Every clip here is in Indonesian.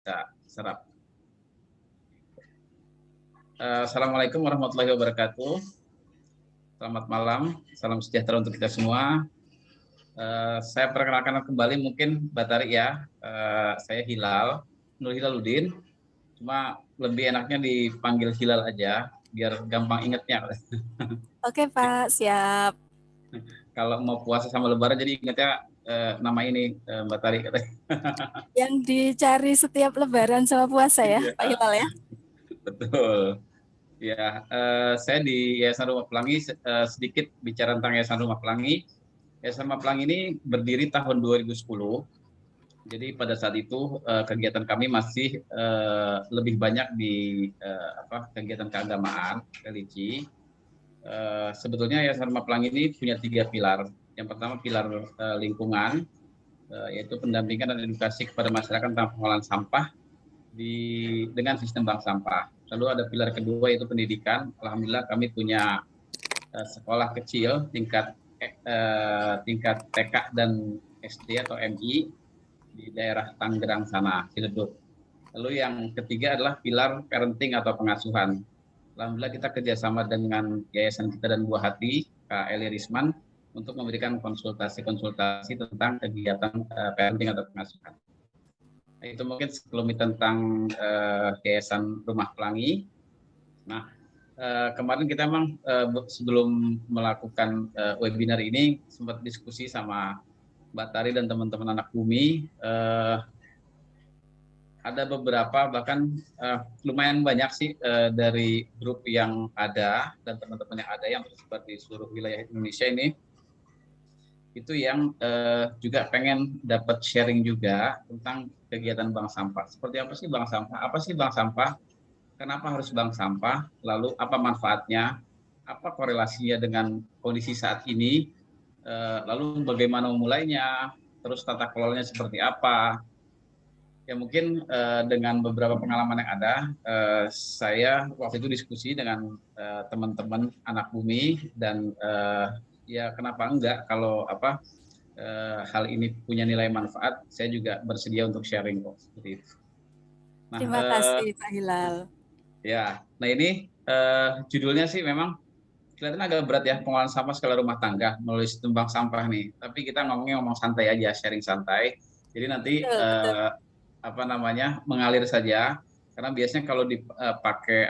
Bisa serap. Assalamualaikum warahmatullahi wabarakatuh. Selamat malam, salam sejahtera untuk kita semua. Saya perkenalkan kembali mungkin Batari ya. Saya Hilal, Nur Hilaluddin. Cuma lebih enaknya dipanggil Hilal aja, biar gampang ingetnya. Oke Pak, siap. Kalau mau puasa sama Lebaran jadi ingatnya nama ini Batari katanya. Yang dicari setiap Lebaran sama puasa ya, Iya, Pak Hilal ya? betul. Ya, saya di Yayasan Rumah Pelangi sedikit bicara tentang Yayasan Rumah Pelangi. Yayasan Rumah Pelangi ini berdiri tahun 2010. Jadi pada saat itu kegiatan kami masih lebih banyak di kegiatan keagamaan, religi. Sebetulnya Yayasan Rumah Pelangi ini punya 3 pilar. Yang pertama pilar lingkungan, yaitu pendampingan dan edukasi kepada masyarakat tentang pengolahan sampah dengan sistem bank sampah. Lalu ada pilar kedua yaitu pendidikan. Alhamdulillah kami punya sekolah kecil tingkat TK dan SD atau MI di daerah Tangerang sana, Ciledug. Lalu yang ketiga adalah pilar parenting atau pengasuhan. Alhamdulillah kita kerjasama dengan Yayasan Kita dan Buah Hati, Kak Eli Risman, untuk memberikan konsultasi tentang kegiatan parenting atau pengasuhan. Nah, itu mungkin sekelumit tentang Yayasan Rumah Pelangi. Nah, kemarin kita memang sebelum melakukan webinar ini sempat diskusi sama Mbak Tari dan teman-teman anak bumi. Ada beberapa bahkan lumayan banyak sih dari grup yang ada dan teman-teman yang ada yang tersebar di seluruh wilayah Indonesia ini itu yang juga pengen dapat sharing juga tentang kegiatan bank sampah. Seperti apa sih bank sampah? Apa sih bank sampah? Kenapa harus bank sampah? Lalu apa manfaatnya? Apa korelasinya dengan kondisi saat ini? Lalu bagaimana memulainya? Terus tata kelolanya seperti apa? Ya mungkin dengan beberapa pengalaman yang ada, saya waktu itu diskusi dengan teman-teman anak bumi dan ya kenapa enggak kalau hal ini punya nilai manfaat, saya juga bersedia untuk sharing kok seperti itu. Nah, Terima kasih Pak Hilal. ya, nah ini judulnya sih memang kelihatan agak berat ya, pengolahan sampah skala rumah tangga melalui sistem bank sampah nih. Tapi kita ngomong santai aja, sharing santai. Jadi nanti Betul, betul. mengalir saja. Karena biasanya kalau dipakai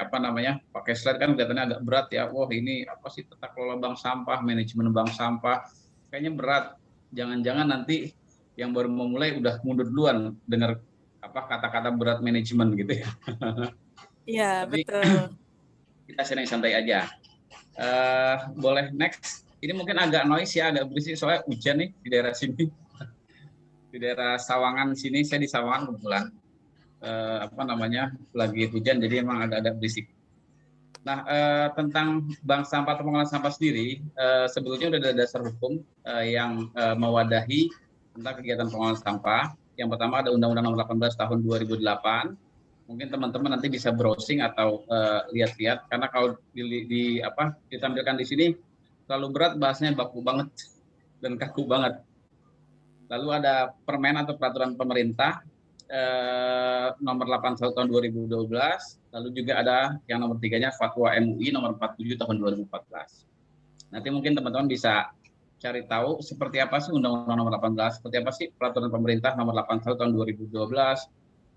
pakai slide kan kelihatannya agak berat ya. Wah ini apa sih tata kelola bank sampah, manajemen bank sampah, kayaknya berat. Jangan-jangan nanti yang baru memulai udah mundur duluan dengar kata-kata berat manajemen gitu ya. Iya, Tapi betul. kita sharing santai aja. Boleh next. Ini mungkin agak noise ya, agak berisik soalnya hujan nih di daerah sini. Di daerah Sawangan sini, saya di Sawangan kebetulan. Lagi hujan jadi emang agak-agak berisik. Nah, tentang bank sampah atau pengolahan sampah sendiri, sebetulnya sudah ada dasar hukum yang mewadahi tentang kegiatan pengolahan sampah. Yang pertama ada Undang-Undang Nomor 18 Tahun 2008. Mungkin teman-teman nanti bisa browsing atau lihat-lihat karena kalau ditampilkan di sini terlalu berat bahasanya baku banget dan kaku banget. Lalu ada permen atau peraturan pemerintah nomor 81 tahun 2012, lalu juga ada yang nomor 3-nya Fatwa MUI nomor 47 tahun 2014. Nanti mungkin teman-teman bisa cari tahu seperti apa sih Undang-Undang nomor 18, seperti apa sih peraturan pemerintah nomor 81 tahun 2012,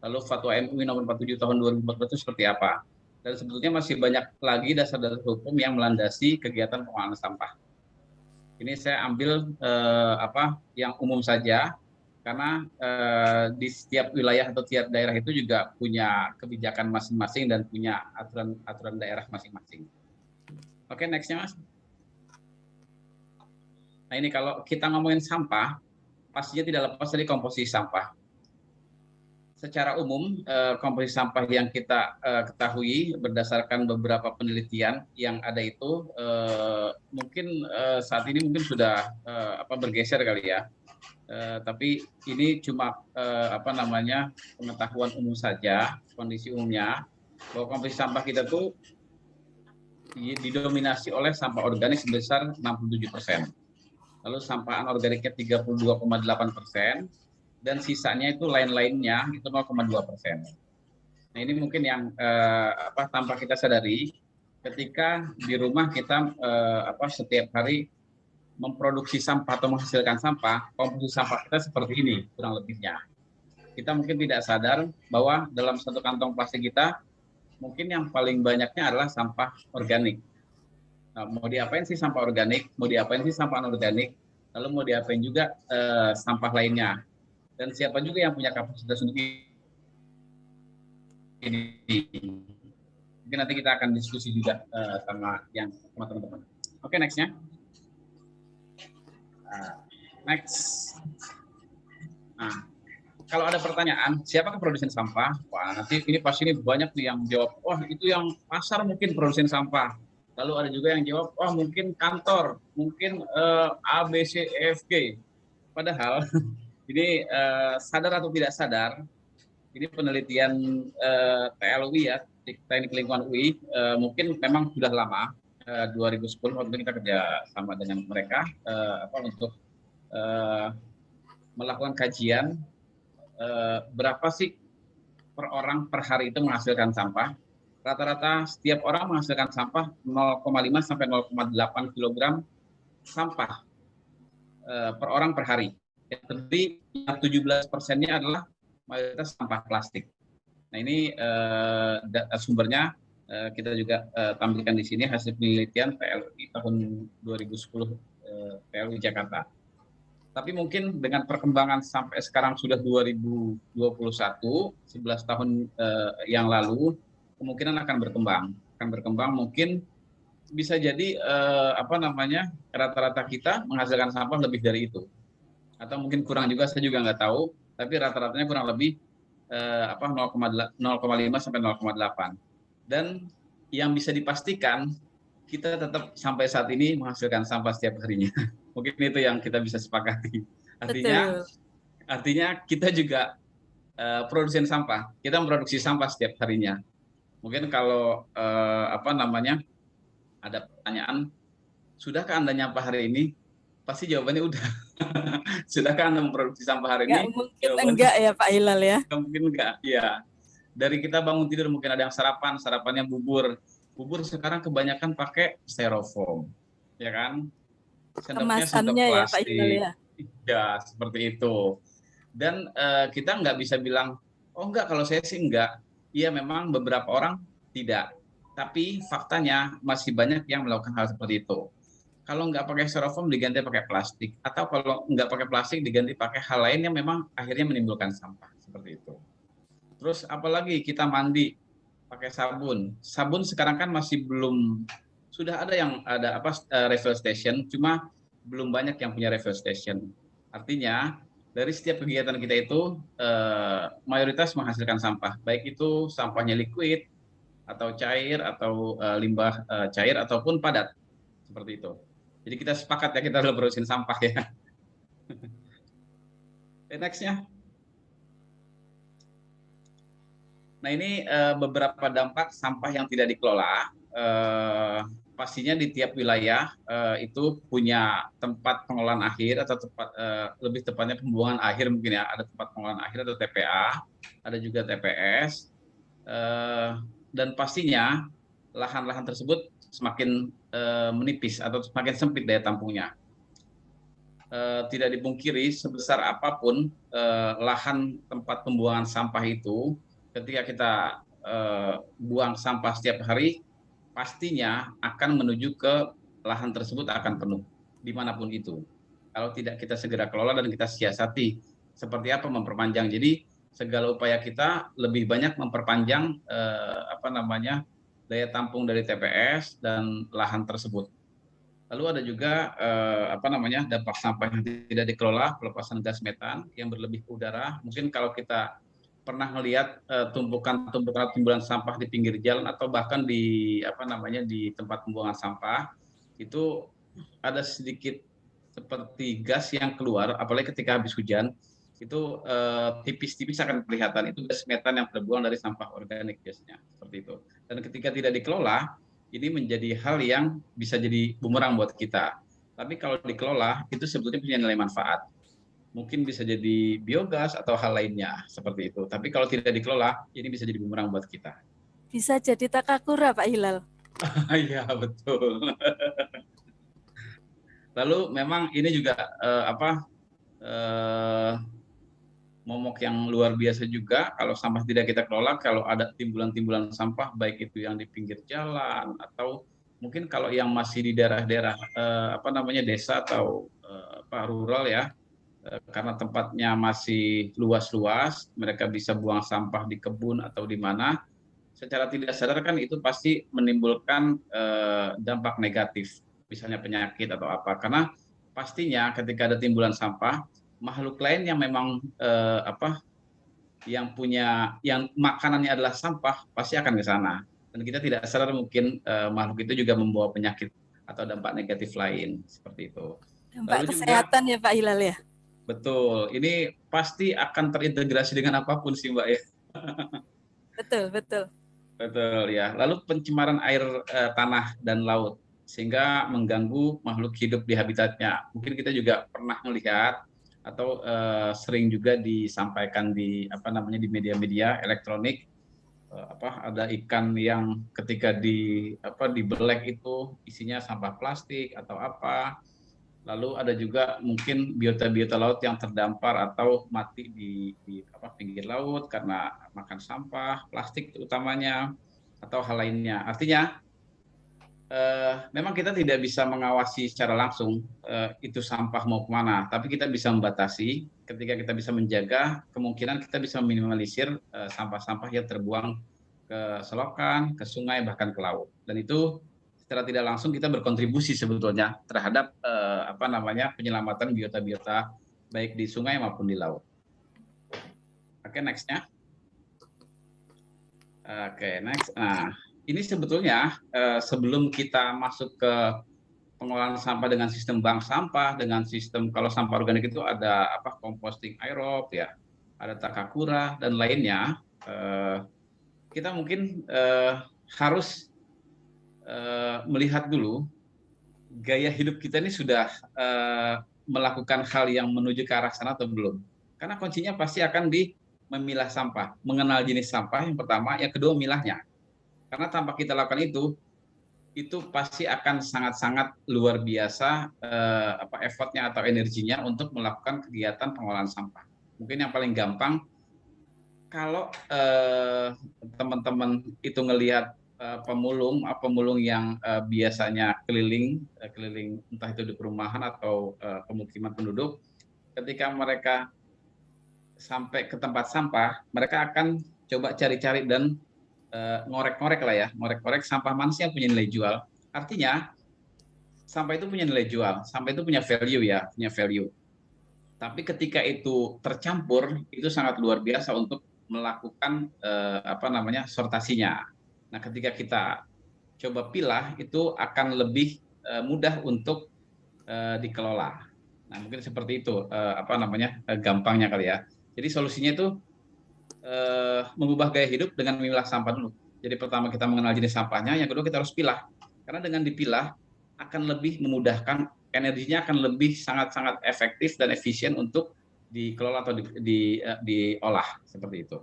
lalu Fatwa MUI nomor 47 tahun 2014 itu seperti apa. Dan sebetulnya masih banyak lagi dasar-dasar hukum yang melandasi kegiatan pengolahan sampah. Ini saya ambil yang umum saja, karena di setiap wilayah atau tiap daerah itu juga punya kebijakan masing-masing dan punya aturan daerah masing-masing. Oke, next-nya Mas. Nah ini kalau kita ngomongin sampah, pastinya tidak lepas dari komposisi sampah. Secara umum, komposisi sampah yang kita ketahui berdasarkan beberapa penelitian yang ada itu mungkin saat ini mungkin sudah bergeser kali ya. Tapi ini cuma pengetahuan umum saja, kondisi umumnya bahwa komposisi sampah kita tuh didominasi oleh sampah organik sebesar 67%. Lalu sampah anorganiknya 32,8%, dan sisanya itu lain-lainnya itu 0,2%. Nah ini mungkin yang tanpa kita sadari ketika di rumah kita setiap hari memproduksi sampah atau menghasilkan sampah, komposisi sampah kita seperti ini kurang lebihnya. Kita mungkin tidak sadar bahwa dalam satu kantong plastik kita mungkin yang paling banyaknya adalah sampah organik. Nah, mau diapain sih sampah organik, mau diapain sih sampah anorganik, lalu mau diapain juga sampah lainnya. Dan siapa juga yang punya kapasitas untuk ini. Mungkin nanti kita akan diskusi juga sama teman-teman. Oke, nextnya. Next. Nah, kalau ada pertanyaan, siapakah produsen sampah? Wah, nanti ini pasti ini banyak nih yang jawab, wah itu yang pasar mungkin produsen sampah. Lalu ada juga yang jawab, wah mungkin kantor, mungkin A, B, C, E, F, G. Padahal ini sadar atau tidak sadar, ini penelitian TLUI ya, Teknik Lingkungan UI, mungkin memang sudah lama, 2010 waktu kita kerja sama dengan mereka untuk melakukan kajian berapa sih per orang per hari itu menghasilkan sampah. Rata-rata setiap orang menghasilkan sampah 0,5 sampai 0,8 kg sampah per orang per hari. Jadi 17%-nya adalah mayoritas sampah plastik. Nah ini sumbernya kita juga tampilkan di sini hasil penelitian TLUI tahun 2010 TLUI Jakarta. Tapi mungkin dengan perkembangan sampai sekarang sudah 2021, 11 tahun yang lalu, kemungkinan akan berkembang mungkin bisa jadi rata-rata kita menghasilkan sampah lebih dari itu, atau mungkin kurang juga, saya juga nggak tahu, tapi rata-ratanya kurang lebih 0,5 sampai 0,8. Dan yang bisa dipastikan kita tetap sampai saat ini menghasilkan sampah setiap harinya. Mungkin itu yang kita bisa sepakati. Artinya kita juga produsen sampah. Kita memproduksi sampah setiap harinya. Mungkin kalau ada pertanyaan, sudahkah Anda nyampah hari ini? Pasti jawabannya udah. Sudahkah Anda memproduksi sampah hari ini? Mungkin enggak ya Pak Hilal ya? Mungkin enggak, ya. Dari kita bangun tidur mungkin ada yang sarapannya bubur. Bubur sekarang kebanyakan pakai styrofoam, ya kan? Sendoknya sendok Kemasannya ya Pak plastik. Hilal ya? Ya, seperti itu. Dan kita nggak bisa bilang, oh enggak, kalau saya sih enggak. Iya, memang beberapa orang tidak. Tapi faktanya masih banyak yang melakukan hal seperti itu. Kalau nggak pakai styrofoam diganti pakai plastik, atau kalau nggak pakai plastik diganti pakai hal lain yang memang akhirnya menimbulkan sampah seperti itu. Terus apalagi kita mandi pakai sabun. Sabun sekarang kan masih belum, sudah ada yang ada refill station, cuma belum banyak yang punya refill station. Artinya dari setiap kegiatan kita itu mayoritas menghasilkan sampah, baik itu sampahnya liquid atau cair atau limbah cair ataupun padat seperti itu. Jadi kita sepakat ya, kita adalah produsen sampah ya. Nextnya. Nah ini beberapa dampak sampah yang tidak dikelola. Pastinya di tiap wilayah itu punya tempat pengolahan akhir atau lebih tepatnya pembuangan akhir mungkin ya. Ada tempat pengolahan akhir atau TPA, ada juga TPS. Dan pastinya lahan-lahan tersebut semakin menipis atau semakin sempit daya tampungnya. Tidak dipungkiri sebesar apapun lahan tempat pembuangan sampah itu, ketika kita buang sampah setiap hari, pastinya akan menuju ke lahan tersebut akan penuh dimanapun itu. Kalau tidak kita segera kelola dan kita siasati seperti apa memperpanjang. Jadi segala upaya kita lebih banyak memperpanjang daya tampung dari TPS dan lahan tersebut. Lalu ada juga dampak sampah yang tidak dikelola, pelepasan gas metan yang berlebih ke udara. Mungkin kalau kita pernah melihat tumpukan timbulan sampah di pinggir jalan atau bahkan di di tempat pembuangan sampah, itu ada sedikit seperti gas yang keluar, apalagi ketika habis hujan, itu tipis-tipis akan kelihatan, itu gas metan yang terbuang dari sampah organik biasanya, seperti itu. Dan ketika tidak dikelola, ini menjadi hal yang bisa jadi bumerang buat kita. Tapi kalau dikelola, itu sebetulnya punya nilai manfaat. mungkin bisa jadi biogas atau hal lainnya seperti itu. Tapi kalau tidak dikelola, ini bisa jadi bumerang buat kita. Bisa jadi Takakura, Pak Hilal. Iya, betul. Lalu memang ini juga eh, momok yang luar biasa juga kalau sampah tidak kita kelola, kalau ada timbulan-timbulan sampah baik itu yang di pinggir jalan atau mungkin kalau yang masih di daerah-daerah desa atau rural ya, karena tempatnya masih luas-luas, mereka bisa buang sampah di kebun atau di mana, secara tidak sadar kan itu pasti menimbulkan dampak negatif, misalnya penyakit atau apa. Karena pastinya ketika ada timbulan sampah, makhluk lain yang memang yang makanannya adalah sampah pasti akan ke sana. Dan kita tidak sadar mungkin makhluk itu juga membawa penyakit atau dampak negatif lain seperti itu. Dampak Lalu juga kesehatan ya Pak Hilal ya. betul, ini pasti akan terintegrasi dengan apapun sih Mbak ya. Betul, betul. Betul ya. Lalu pencemaran air tanah dan laut sehingga mengganggu makhluk hidup di habitatnya. Mungkin kita juga pernah melihat atau sering juga disampaikan di di media-media elektronik ada ikan yang ketika dibelek itu isinya sampah plastik atau apa. Lalu ada juga mungkin biota-biota laut yang terdampar atau mati di pinggir laut karena makan sampah plastik utamanya atau hal lainnya. Artinya memang kita tidak bisa mengawasi secara langsung itu sampah mau kemana, tapi kita bisa membatasi. Ketika kita bisa menjaga, kemungkinan kita bisa meminimalisir sampah-sampah yang terbuang ke selokan, ke sungai, bahkan ke laut. Dan itu secara tidak langsung kita berkontribusi sebetulnya terhadap penyelamatan biota-biota baik di sungai maupun di laut. Oke, next-nya. Oke, next. Nah, ini sebetulnya sebelum kita masuk ke pengelolaan sampah dengan sistem bank sampah, dengan sistem kalau sampah organik itu ada composting aerob ya, ada Takakura dan lainnya. Kita mungkin harus melihat dulu gaya hidup kita ini sudah melakukan hal yang menuju ke arah sana atau belum. Karena kuncinya pasti akan di memilah sampah, mengenal jenis sampah yang pertama, yang kedua memilahnya. Karena tanpa kita lakukan itu pasti akan sangat-sangat luar biasa effortnya atau energinya untuk melakukan kegiatan pengolahan sampah. Mungkin yang paling gampang kalau teman-teman itu ngelihat pemulung yang biasanya keliling entah itu di perumahan atau pemukiman penduduk, ketika mereka sampai ke tempat sampah, mereka akan coba cari-cari dan ngorek-ngorek lah ya, ngorek-ngorek sampah mana sih yang punya nilai jual. Artinya sampah itu punya nilai jual, sampah itu punya value ya, punya value. Tapi ketika itu tercampur, itu sangat luar biasa untuk melakukan sortasinya. Nah, ketika kita coba pilah, itu akan lebih mudah untuk dikelola. Nah, mungkin seperti itu gampangnya kali ya. Jadi solusinya itu mengubah gaya hidup dengan memilah sampah dulu. Jadi pertama kita mengenal jenis sampahnya, yang kedua kita harus pilah. Karena dengan dipilah akan lebih memudahkan, energinya akan lebih sangat-sangat efektif dan efisien untuk dikelola atau diolah seperti itu.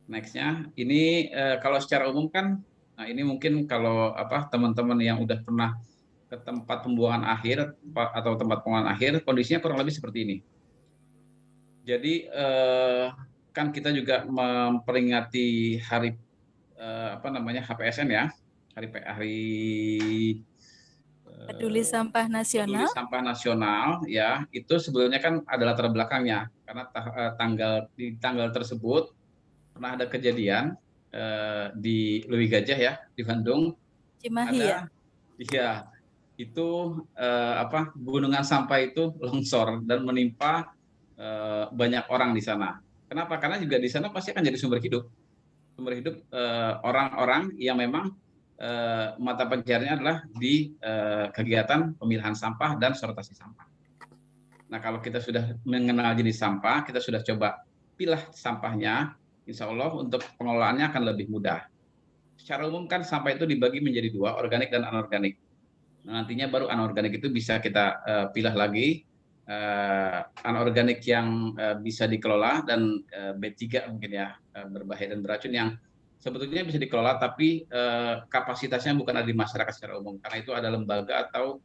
Next-nya, ini kalau secara umum kan, nah ini mungkin kalau teman-teman yang udah pernah ke tempat pembuangan akhir atau tempat pembuangan akhir, kondisinya kurang lebih seperti ini. Jadi kan kita juga memperingati hari HPSN ya, hari Peduli Sampah Peduli Nasional. Sampah Nasional ya, itu sebetulnya kan adalah latar belakangnya karena di tanggal tersebut pernah ada kejadian di Lewi Gajah ya di Bandung. Cimahi ya. Iya, itu gunungan sampah itu longsor dan menimpa banyak orang di sana. Kenapa? Karena juga di sana pasti akan jadi sumber hidup orang-orang yang memang mata pencariannya adalah di kegiatan pemilahan sampah dan sortasi sampah. Nah, kalau kita sudah mengenal jenis sampah, kita sudah coba pilah sampahnya, insya Allah untuk pengelolaannya akan lebih mudah. Secara umum kan sampah itu dibagi menjadi dua, organik dan anorganik. Nah, nantinya baru anorganik itu bisa kita pilah lagi anorganik yang bisa dikelola dan B3 mungkin ya, berbahaya dan beracun yang sebetulnya bisa dikelola tapi kapasitasnya bukan ada di masyarakat secara umum, karena itu ada lembaga atau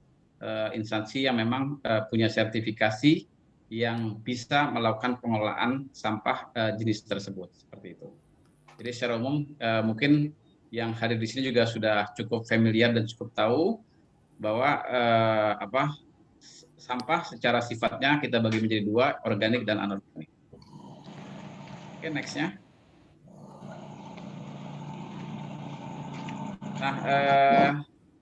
instansi yang memang punya sertifikasi yang bisa melakukan pengelolaan sampah jenis tersebut, seperti itu. Jadi secara umum mungkin yang hadir di sini juga sudah cukup familiar dan cukup tahu bahwa sampah secara sifatnya kita bagi menjadi dua, organik dan anorganik. Oke, next-nya. Nah,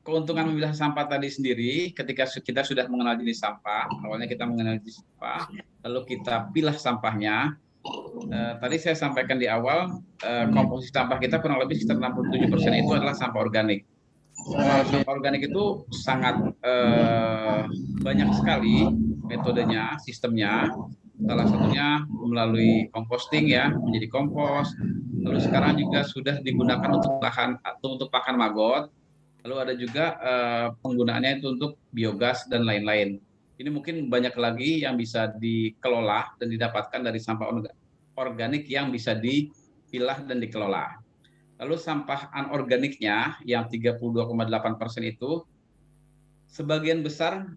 keuntungan memilah sampah tadi sendiri, ketika kita sudah mengenal jenis sampah, awalnya kita mengenal jenis sampah, lalu kita pilah sampahnya. Tadi saya sampaikan di awal, komposisi sampah kita kurang lebih sekitar 67% itu adalah sampah organik. Sampah organik itu sangat banyak sekali metodenya, sistemnya. Salah satunya melalui composting ya, menjadi kompos. Lalu sekarang juga sudah digunakan untuk bahan atau untuk pakan maggot. Lalu ada juga penggunaannya itu untuk biogas dan lain-lain. Ini mungkin banyak lagi yang bisa dikelola dan didapatkan dari sampah organik yang bisa dipilah dan dikelola. Lalu sampah anorganiknya yang 32,8% itu, sebagian besar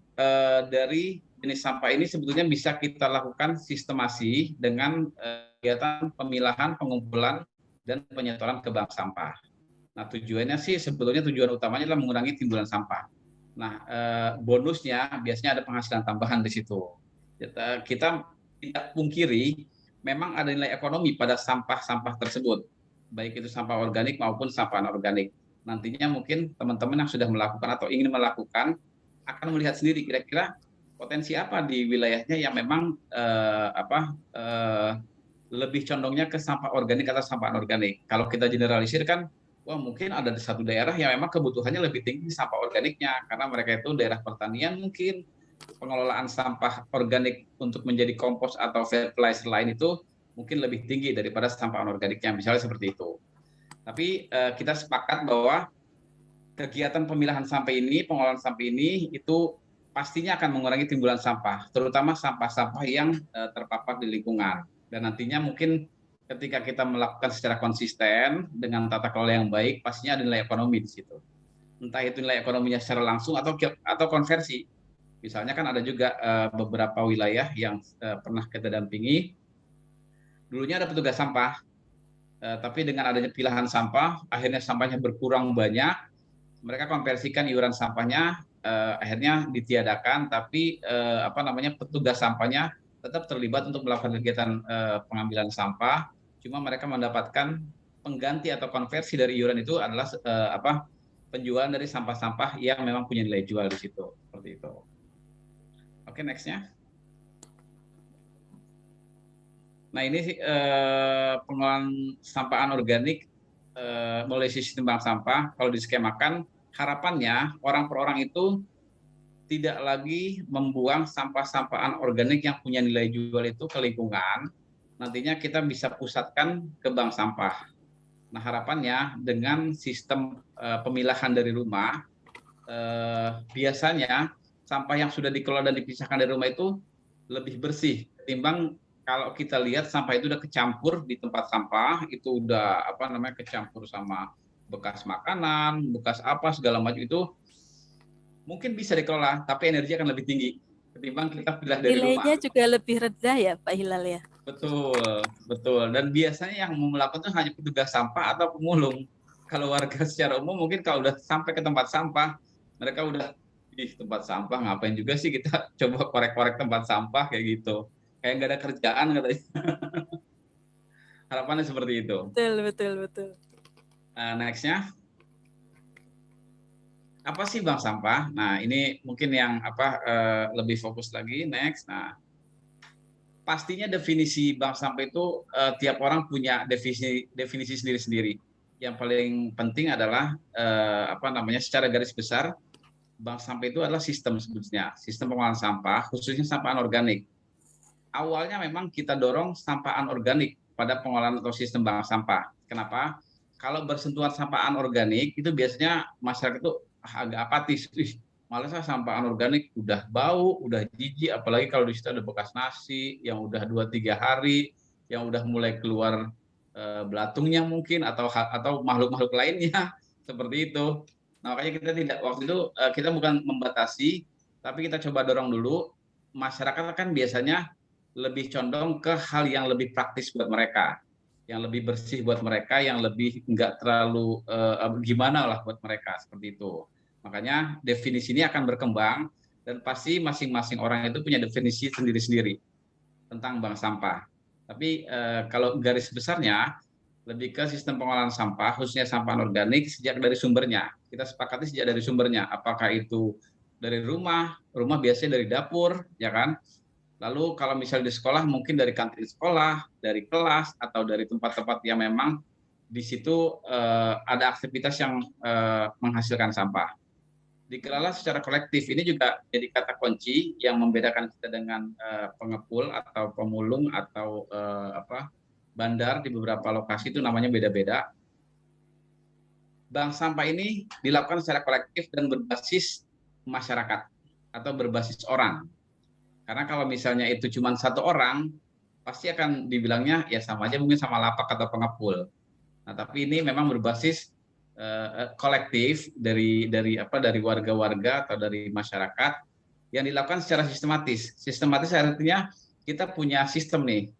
dari jenis sampah ini sebetulnya bisa kita lakukan sistemasi dengan kegiatan pemilahan, pengumpulan, dan penyetoran ke bank sampah. Nah, tujuannya sih sebetulnya tujuan utamanya adalah mengurangi timbulan sampah. Nah, bonusnya biasanya ada penghasilan tambahan di situ. Kita tidak pungkiri memang ada nilai ekonomi pada sampah-sampah tersebut, baik itu sampah organik maupun sampah anorganik. Nantinya mungkin teman-teman yang sudah melakukan atau ingin melakukan akan melihat sendiri kira-kira potensi apa di wilayahnya yang memang lebih condongnya ke sampah organik atau sampah anorganik. Kalau kita generalisir kan, wah mungkin ada di satu daerah yang memang kebutuhannya lebih tinggi sampah organiknya, karena mereka itu daerah pertanian mungkin, pengelolaan sampah organik untuk menjadi kompos atau fertilizer lain itu mungkin lebih tinggi daripada sampah anorganiknya, misalnya seperti itu. Tapi kita sepakat bahwa kegiatan pemilahan sampah ini, pengolahan sampah ini itu pastinya akan mengurangi timbulan sampah, terutama sampah-sampah yang terpapar di lingkungan. Dan nantinya mungkin ketika kita melakukan secara konsisten dengan tata kelola yang baik, pastinya ada nilai ekonomi di situ. Entah itu nilai ekonominya secara langsung atau konversi. Misalnya kan ada juga beberapa wilayah yang pernah kita dampingi, dulunya ada petugas sampah, tapi dengan adanya pilahan sampah, akhirnya sampahnya berkurang banyak, mereka konversikan iuran sampahnya, akhirnya ditiadakan, tapi petugas sampahnya tetap terlibat untuk melakukan kegiatan pengambilan sampah, cuma mereka mendapatkan pengganti atau konversi dari iuran itu adalah penjualan dari sampah-sampah yang memang punya nilai jual di situ, seperti itu. Oke, next-nya. Nah, ini pengolahan sampah anorganik melalui sistem bank sampah. Kalau diskemakan, harapannya orang per orang itu tidak lagi membuang sampah-sampah anorganik yang punya nilai jual itu ke lingkungan. Nantinya kita bisa pusatkan ke bank sampah. Nah, harapannya dengan sistem pemilahan dari rumah, biasanya sampah yang sudah dikelola dan dipisahkan dari rumah itu lebih bersih ketimbang kalau kita lihat sampah itu udah kecampur di tempat sampah, itu udah kecampur sama bekas makanan, bekas apa segala macam, itu mungkin bisa dikelola, tapi energi akan lebih tinggi ketimbang kita pilah dari rumah. Nilainya juga lebih rendah ya Pak Hilal ya? Betul, betul. Dan biasanya yang melakukan itu hanya petugas sampah atau pemulung. Kalau warga secara umum mungkin kalau udah sampai ke tempat sampah, mereka udah di tempat sampah ngapain juga sih kita coba korek-korek tempat sampah kayak gitu. Kayak nggak ada kerjaan katanya. Harapannya seperti itu. Betul. Next-nya. Apa sih bank sampah? Nah, ini mungkin yang lebih fokus lagi. Next. Nah, pastinya definisi bank sampah itu tiap orang punya definisi sendiri-sendiri. Yang paling penting adalah secara garis besar, bank sampah itu adalah sistem sebetulnya, sistem pengolahan sampah, khususnya sampah anorganik. Awalnya memang kita dorong sampah anorganik pada pengolahan atau sistem bank sampah. Kenapa? Kalau bersentuhan sampah anorganik itu biasanya masyarakat itu agak apatis. Malah sampah anorganik udah bau, udah jijik, apalagi kalau di situ ada bekas nasi yang udah 2-3 hari, yang udah mulai keluar belatungnya mungkin atau makhluk-makhluk lainnya seperti itu. Nah, makanya kita tidak waktu itu kita bukan membatasi, tapi kita coba dorong dulu. Masyarakat kan biasanya lebih condong ke hal yang lebih praktis buat mereka, yang lebih bersih buat mereka, yang lebih nggak terlalu gimana lah buat mereka seperti itu. Makanya definisi ini akan berkembang dan pasti masing-masing orang itu punya definisi sendiri-sendiri tentang bank sampah. Tapi kalau garis besarnya lebih ke sistem pengolahan sampah, khususnya sampah anorganik sejak dari sumbernya. Kita sepakati sejak dari sumbernya, apakah itu dari rumah, rumah biasanya dari dapur, ya kan? Lalu kalau misalnya di sekolah mungkin dari kantin sekolah, dari kelas atau dari tempat-tempat yang memang di situ ada aktivitas yang menghasilkan sampah. Dikelola secara kolektif ini juga jadi kata kunci yang membedakan kita dengan pengepul atau pemulung atau bandar di beberapa lokasi itu namanya beda-beda. Bank sampah ini dilakukan secara kolektif dan berbasis masyarakat atau berbasis orang. Karena kalau misalnya itu cuma satu orang, pasti akan dibilangnya ya sama aja mungkin sama lapak atau pengepul. Nah, tapi ini memang berbasis kolektif dari warga-warga atau dari masyarakat yang dilakukan secara sistematis. Sistematis artinya kita punya sistem nih,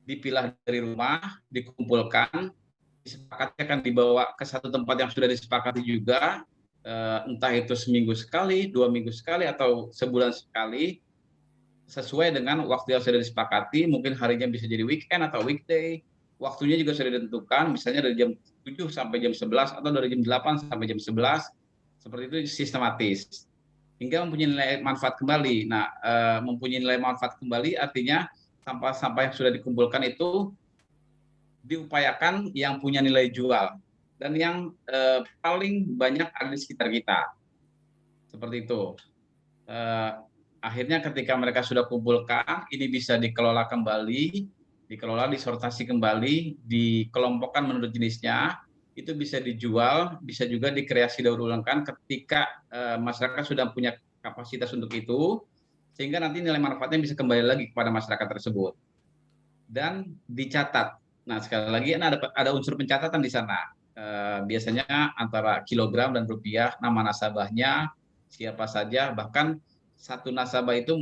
dipilah dari rumah, dikumpulkan, disepakati akan dibawa ke satu tempat yang sudah disepakati juga, entah itu seminggu sekali, 2 minggu sekali, atau sebulan sekali, sesuai dengan waktu yang sudah disepakati. Mungkin harinya bisa jadi weekend atau weekday, waktunya juga sudah ditentukan, misalnya dari jam 7 sampai jam 11 atau dari jam 8 sampai jam 11, seperti itu sistematis hingga mempunyai nilai manfaat kembali. Nah, mempunyai nilai manfaat kembali artinya sampah-sampah yang sudah dikumpulkan itu diupayakan yang punya nilai jual dan yang paling banyak ada di sekitar kita. Seperti itu. Akhirnya ketika mereka sudah kumpulkan, ini bisa dikelola kembali, dikelola, disortasi kembali, dikelompokkan menurut jenisnya, itu bisa dijual, bisa juga dikreasi daur ulangkan ketika masyarakat sudah punya kapasitas untuk itu, sehingga nanti nilai manfaatnya bisa kembali lagi kepada masyarakat tersebut. Dan dicatat. Nah, sekali lagi ada unsur pencatatan di sana. Biasanya antara kilogram dan rupiah, nama nasabahnya, siapa saja, bahkan satu nasabah itu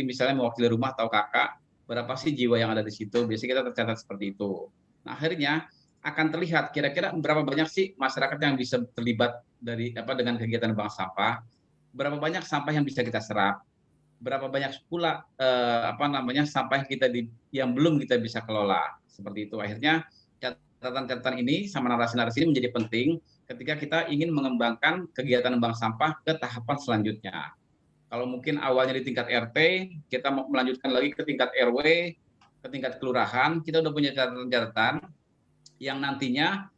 misalnya mewakili rumah atau kakak, berapa sih jiwa yang ada di situ, biasanya kita tercatat seperti itu. Nah, akhirnya akan terlihat kira-kira berapa banyak sih masyarakat yang bisa terlibat dengan kegiatan bank sampah, berapa banyak sampah yang bisa kita serap, berapa banyak pula sampah yang belum kita bisa kelola. Seperti itu. Akhirnya catatan-catatan ini sama narasi-narasi ini menjadi penting ketika kita ingin mengembangkan kegiatan bank sampah ke tahapan selanjutnya. Kalau mungkin awalnya di tingkat RT, kita mau melanjutkan lagi ke tingkat RW, ke tingkat kelurahan, kita udah punya catatan-catatan yang nantinya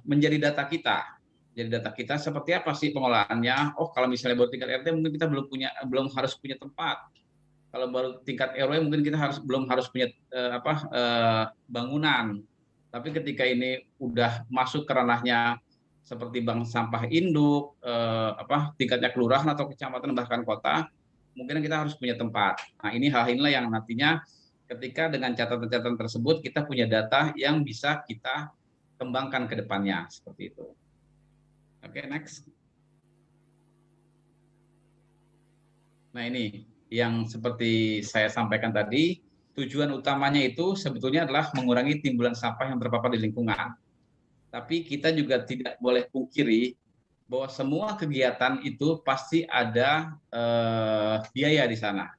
menjadi data kita. Jadi data kita seperti apa sih pengolahannya? Oh, kalau misalnya baru tingkat RT mungkin kita belum harus punya tempat. Kalau baru tingkat RW mungkin kita belum harus punya bangunan. Tapi ketika ini udah masuk ke ranahnya seperti bank sampah induk, tingkatnya kelurahan atau kecamatan bahkan kota, mungkin kita harus punya tempat. Nah, ini hal inilah yang nantinya ketika dengan catatan-catatan tersebut kita punya data yang bisa kita kembangkan ke depannya seperti itu. Oke, next. Nah, ini yang seperti saya sampaikan tadi, tujuan utamanya itu sebetulnya adalah mengurangi timbulan sampah yang terpapar di lingkungan. Tapi kita juga tidak boleh pungkiri bahwa semua kegiatan itu pasti ada biaya di sana.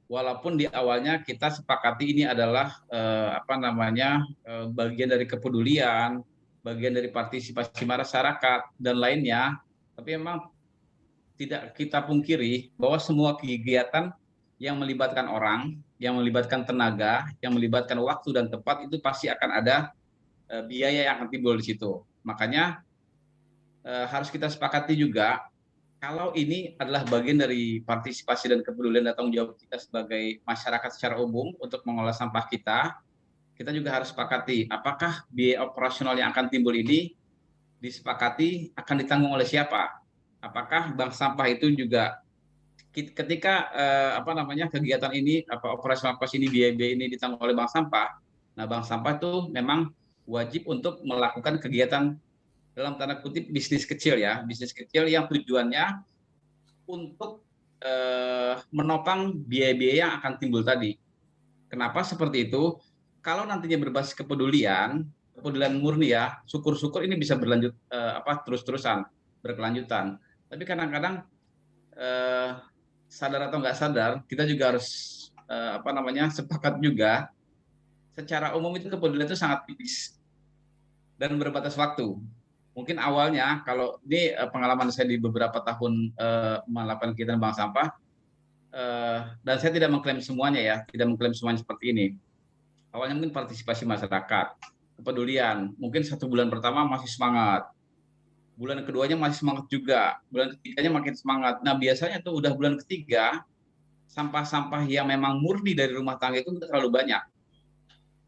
Walaupun di awalnya kita sepakati ini adalah bagian dari kepedulian, bagian dari partisipasi masyarakat dan lainnya, tapi memang tidak kita pungkiri bahwa semua kegiatan yang melibatkan orang, yang melibatkan tenaga, yang melibatkan waktu dan tempat itu pasti akan ada biaya yang akan timbul di situ. Makanya harus kita sepakati juga kalau ini adalah bagian dari partisipasi dan kepedulian dan tanggung jawab kita sebagai masyarakat secara umum untuk mengolah sampah kita, kita juga harus sepakati apakah biaya operasional yang akan timbul ini disepakati akan ditanggung oleh siapa. apakah bank sampah itu juga ketika kegiatan ini operasional cost ini biaya ini ditanggung oleh bank sampah. Nah, bank sampah itu memang wajib untuk melakukan kegiatan dalam tanda kutip bisnis kecil ya, bisnis kecil yang tujuannya untuk menopang biaya-biaya yang akan timbul tadi. Kenapa seperti itu? Kalau nantinya berbasis kepedulian murni ya, syukur-syukur ini bisa berlanjut terus-terusan, berkelanjutan. Tapi kadang-kadang sadar atau nggak sadar, kita juga harus sepakat juga. Secara umum itu kepedulian itu sangat tipis dan berbatas waktu. Mungkin awalnya kalau ini pengalaman saya di beberapa tahun melakukan kegiatan bank sampah, dan saya tidak mengklaim semuanya ya, tidak mengklaim semuanya seperti ini. Awalnya mungkin partisipasi masyarakat, kepedulian, mungkin 1 bulan pertama masih semangat, bulan keduanya masih semangat juga, bulan ketiganya makin semangat. Nah, biasanya tuh udah bulan ketiga, sampah-sampah yang memang murni dari rumah tangga itu terlalu banyak.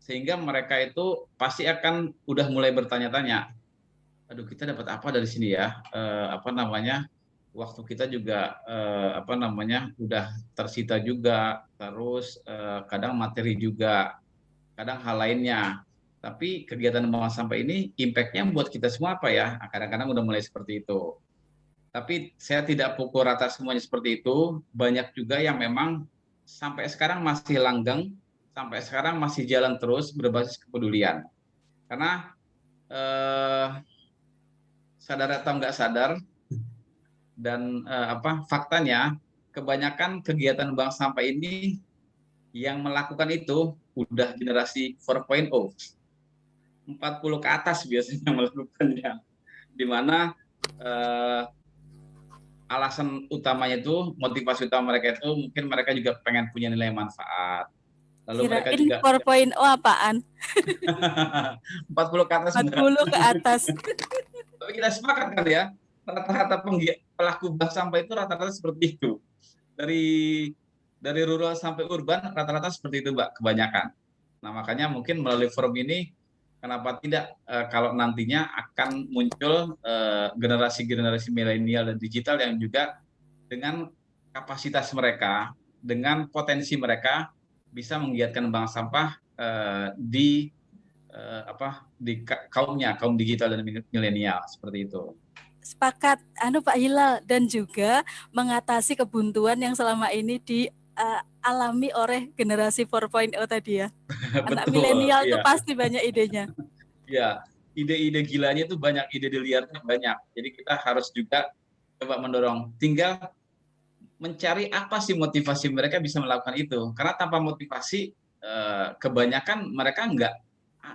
Sehingga mereka itu pasti akan udah mulai bertanya-tanya, aduh kita dapat apa dari sini ya? Waktu kita juga udah tersita juga, terus kadang materi juga, kadang hal lainnya. Tapi kegiatan membuang sampah ini impact-nya buat kita semua apa ya? Kadang-kadang udah mulai seperti itu. Tapi saya tidak pukul rata semuanya seperti itu. Banyak juga yang memang sampai sekarang masih langgeng, sampai sekarang masih jalan terus berbasis kepedulian. Karena sadar atau nggak sadar, dan faktanya kebanyakan kegiatan bank sampah ini yang melakukan itu udah generasi 4.0, 40 ke atas biasanya melakukannya, di mana alasan utamanya itu, motivasi utama mereka itu mungkin mereka juga pengen punya nilai manfaat. Lalu mereka Kirain juga 4.0 apaan? 40 ke atas 40 ke atas. Tapi kita sepakat kan ya, rata-rata pelaku bank sampah itu rata-rata seperti itu. Dari rural sampai urban rata-rata seperti itu, Mbak, kebanyakan. Nah, makanya mungkin melalui forum ini kenapa tidak kalau nantinya akan muncul generasi-generasi milenial dan digital yang juga dengan kapasitas mereka, dengan potensi mereka bisa menggiatkan bank sampah di kaum digital dan milenial seperti itu. Sepakat, Pak Hilal, dan juga mengatasi kebuntuan yang selama ini dialami oleh generasi 4.0 tadi ya. Anak Betul, milenial tuh iya. pasti banyak idenya. Ya, ide-ide gilanya itu banyak, ide liarnya banyak. Jadi kita harus juga coba mendorong. Tinggal mencari apa sih motivasi mereka bisa melakukan itu. Karena tanpa motivasi, kebanyakan mereka enggak.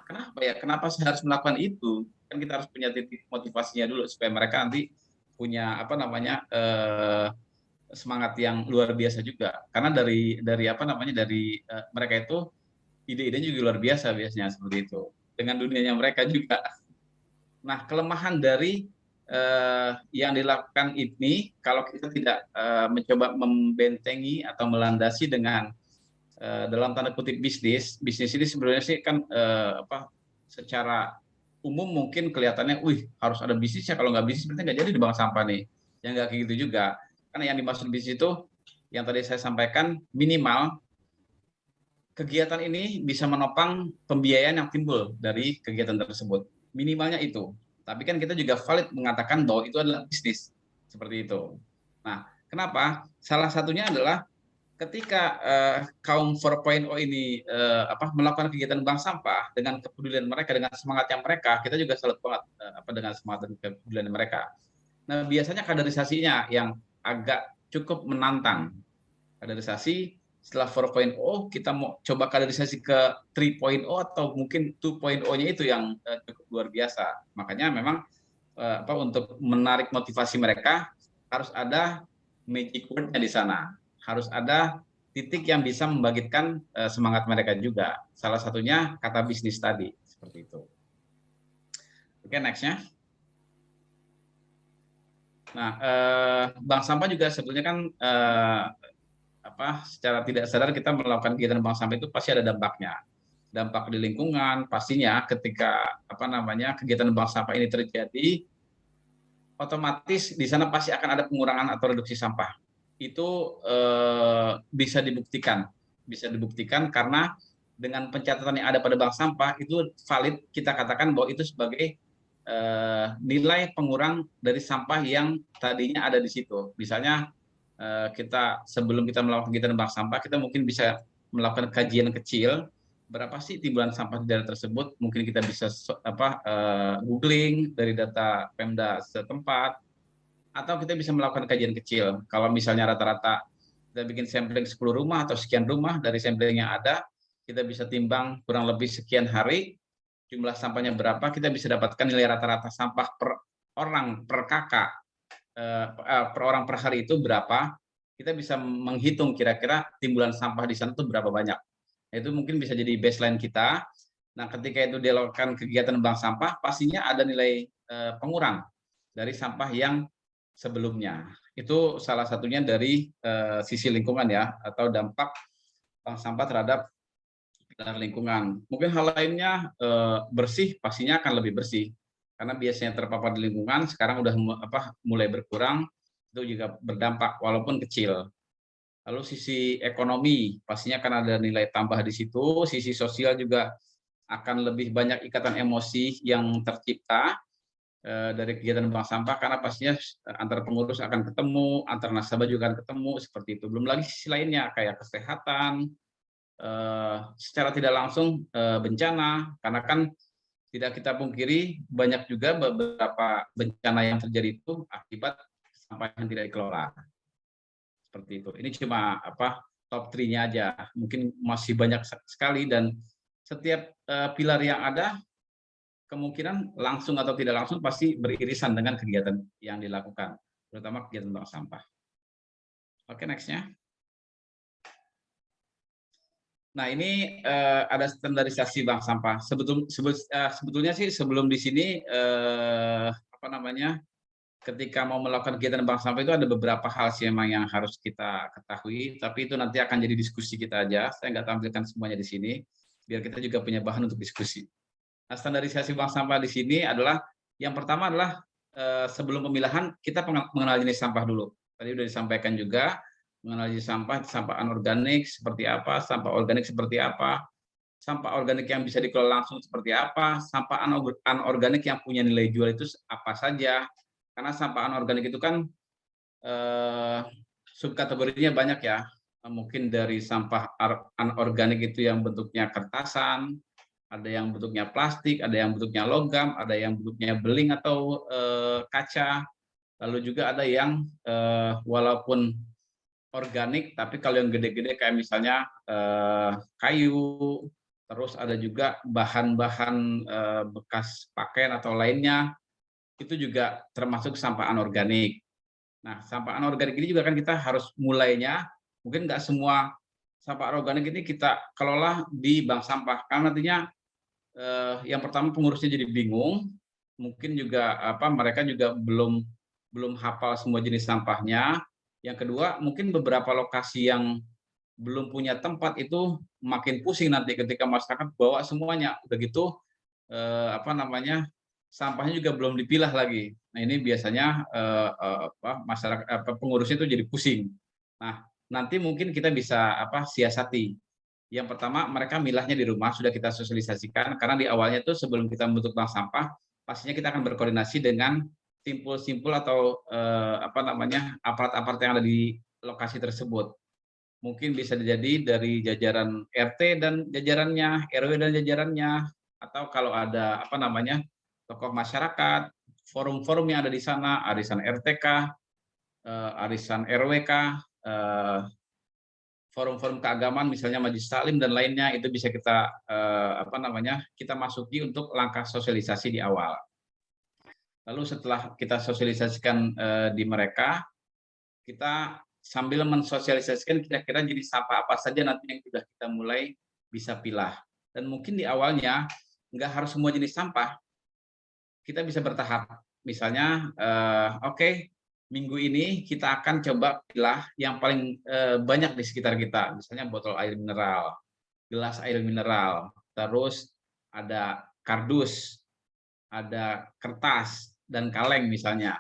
Kenapa ya? Kenapa saya harus melakukan itu? Kan kita harus punya titik motivasinya dulu supaya mereka nanti punya semangat yang luar biasa juga. Karena dari mereka itu ide-idenya juga luar biasa biasanya seperti itu. Dengan dunianya mereka juga. Nah, kelemahan dari yang dilakukan ini, kalau kita tidak mencoba membentengi atau melandasi dengan dalam tanda kutip bisnis ini sebenarnya sih kan secara umum mungkin kelihatannya, harus ada bisnisnya, kalau nggak bisnis berarti nggak jadi di bank sampah nih. Yang nggak kayak gitu juga. Karena yang dimaksud bisnis itu, yang tadi saya sampaikan, minimal kegiatan ini bisa menopang pembiayaan yang timbul dari kegiatan tersebut. Minimalnya itu. Tapi kan kita juga valid mengatakan bahwa itu adalah bisnis. Seperti itu. Nah, kenapa? Salah satunya adalah ketika kaum 4.0 ini melakukan kegiatan bank sampah dengan kepedulian mereka, dengan semangatnya mereka, kita juga salut banget dengan semangat dan kepedulian mereka. Nah, biasanya kaderisasinya yang agak cukup menantang. Kaderisasi setelah 4.0 kita mau coba kaderisasi ke 3.0 atau mungkin 2.0-nya itu yang cukup luar biasa. Makanya memang untuk menarik motivasi mereka harus ada magic word-nya di sana. Harus ada titik yang bisa membangkitkan semangat mereka juga. Salah satunya kata bisnis tadi, seperti itu. Oke, next-nya. Nah, bank sampah juga sebetulnya kan secara tidak sadar kita melakukan kegiatan bank sampah itu pasti ada dampaknya. Dampak di lingkungan pastinya ketika kegiatan bank sampah ini terjadi, otomatis di sana pasti akan ada pengurangan atau reduksi sampah. Itu bisa dibuktikan karena dengan pencatatan yang ada pada bank sampah itu valid, kita katakan bahwa itu sebagai nilai pengurang dari sampah yang tadinya ada di situ. Misalnya kita sebelum kita melakukan kegiatan bank sampah, kita mungkin bisa melakukan kajian kecil berapa sih timbulan sampah di daerah tersebut. Mungkin kita bisa googling dari data Pemda setempat, atau kita bisa melakukan kajian kecil. Kalau misalnya rata-rata kita bikin sampling 10 rumah atau sekian rumah, dari sampling yang ada kita bisa timbang kurang lebih sekian hari jumlah sampahnya berapa, kita bisa dapatkan nilai rata-rata sampah per orang per kakak per orang per hari itu berapa. Kita bisa menghitung kira-kira timbulan sampah di sana itu berapa banyak. Itu mungkin bisa jadi baseline kita. Nah, ketika itu dilakukan kegiatan bank sampah, pastinya ada nilai pengurang dari sampah yang sebelumnya. Itu salah satunya dari sisi lingkungan ya, atau dampak bank sampah terhadap lingkungan. Mungkin hal lainnya bersih, pastinya akan lebih bersih karena biasanya terpapar di lingkungan, sekarang udah mulai berkurang, itu juga berdampak walaupun kecil. Lalu sisi ekonomi pastinya akan ada nilai tambah di situ, sisi sosial juga akan lebih banyak ikatan emosi yang tercipta dari kegiatan bank sampah, karena pastinya antar pengurus akan ketemu, antar nasabah juga akan ketemu, seperti itu. Belum lagi sisi lainnya kayak kesehatan, secara tidak langsung bencana, karena kan tidak kita pungkiri banyak juga beberapa bencana yang terjadi itu akibat sampah yang tidak dikelola. Seperti itu. Ini cuma top 3-nya aja. Mungkin masih banyak sekali, dan setiap pilar yang ada kemungkinan langsung atau tidak langsung pasti beririsan dengan kegiatan yang dilakukan, terutama kegiatan bank sampah. Oke, next-nya. Nah, ini ada standarisasi bank sampah. Sebetulnya sih sebelum di sini ketika mau melakukan kegiatan bank sampah itu ada beberapa hal sih memang yang harus kita ketahui, tapi itu nanti akan jadi diskusi kita aja. Saya nggak tampilkan semuanya di sini, biar kita juga punya bahan untuk diskusi. Nah, standarisasi bank sampah di sini adalah yang pertama adalah sebelum pemilahan kita mengenal jenis sampah dulu. Tadi sudah disampaikan juga mengenal jenis sampah, sampah anorganik seperti apa, sampah organik seperti apa, sampah organik yang bisa dikelola langsung seperti apa, sampah anorganik yang punya nilai jual itu apa saja. Karena sampah anorganik itu kan subkategorinya banyak ya. Mungkin dari sampah anorganik itu yang bentuknya kertasan, ada yang bentuknya plastik, ada yang bentuknya logam, ada yang bentuknya beling atau kaca. Lalu juga ada yang walaupun organik, tapi kalau yang gede-gede kayak misalnya kayu, terus ada juga bahan-bahan bekas pakaian atau lainnya, itu juga termasuk sampah anorganik. Nah, sampah anorganik ini juga kan kita harus mulainya, mungkin nggak semua sampah anorganik ini kita kelola di bank sampah, karena nantinya yang pertama pengurusnya jadi bingung, mungkin juga mereka juga belum hafal semua jenis sampahnya. Yang kedua, mungkin beberapa lokasi yang belum punya tempat itu makin pusing nanti ketika masyarakat bawa semuanya. Udah gitu sampahnya juga belum dipilah lagi. Nah, ini biasanya masyarakat pengurusnya itu jadi pusing. Nah, nanti mungkin kita bisa siasati. Yang pertama, mereka milahnya di rumah, sudah kita sosialisasikan, karena di awalnya itu sebelum kita membentuk bank sampah, pastinya kita akan berkoordinasi dengan simpul-simpul atau aparat-aparat yang ada di lokasi tersebut. Mungkin bisa jadi dari jajaran RT dan jajarannya, RW dan jajarannya, atau kalau ada tokoh masyarakat, forum-forum yang ada di sana, arisan RTK, arisan RWK, forum-forum keagamaan misalnya Majelis Taklim dan lainnya, itu bisa kita kita masuki untuk langkah sosialisasi di awal. Lalu setelah kita sosialisasikan di mereka, kita sambil mensosialisasikan kira-kira jenis sampah apa saja nanti yang sudah kita mulai bisa pilah. Dan mungkin di awalnya nggak harus semua jenis sampah, kita bisa bertahap. Misalnya, minggu ini kita akan coba pilah yang paling banyak di sekitar kita, misalnya botol air mineral, gelas air mineral, terus ada kardus, ada kertas, dan kaleng misalnya.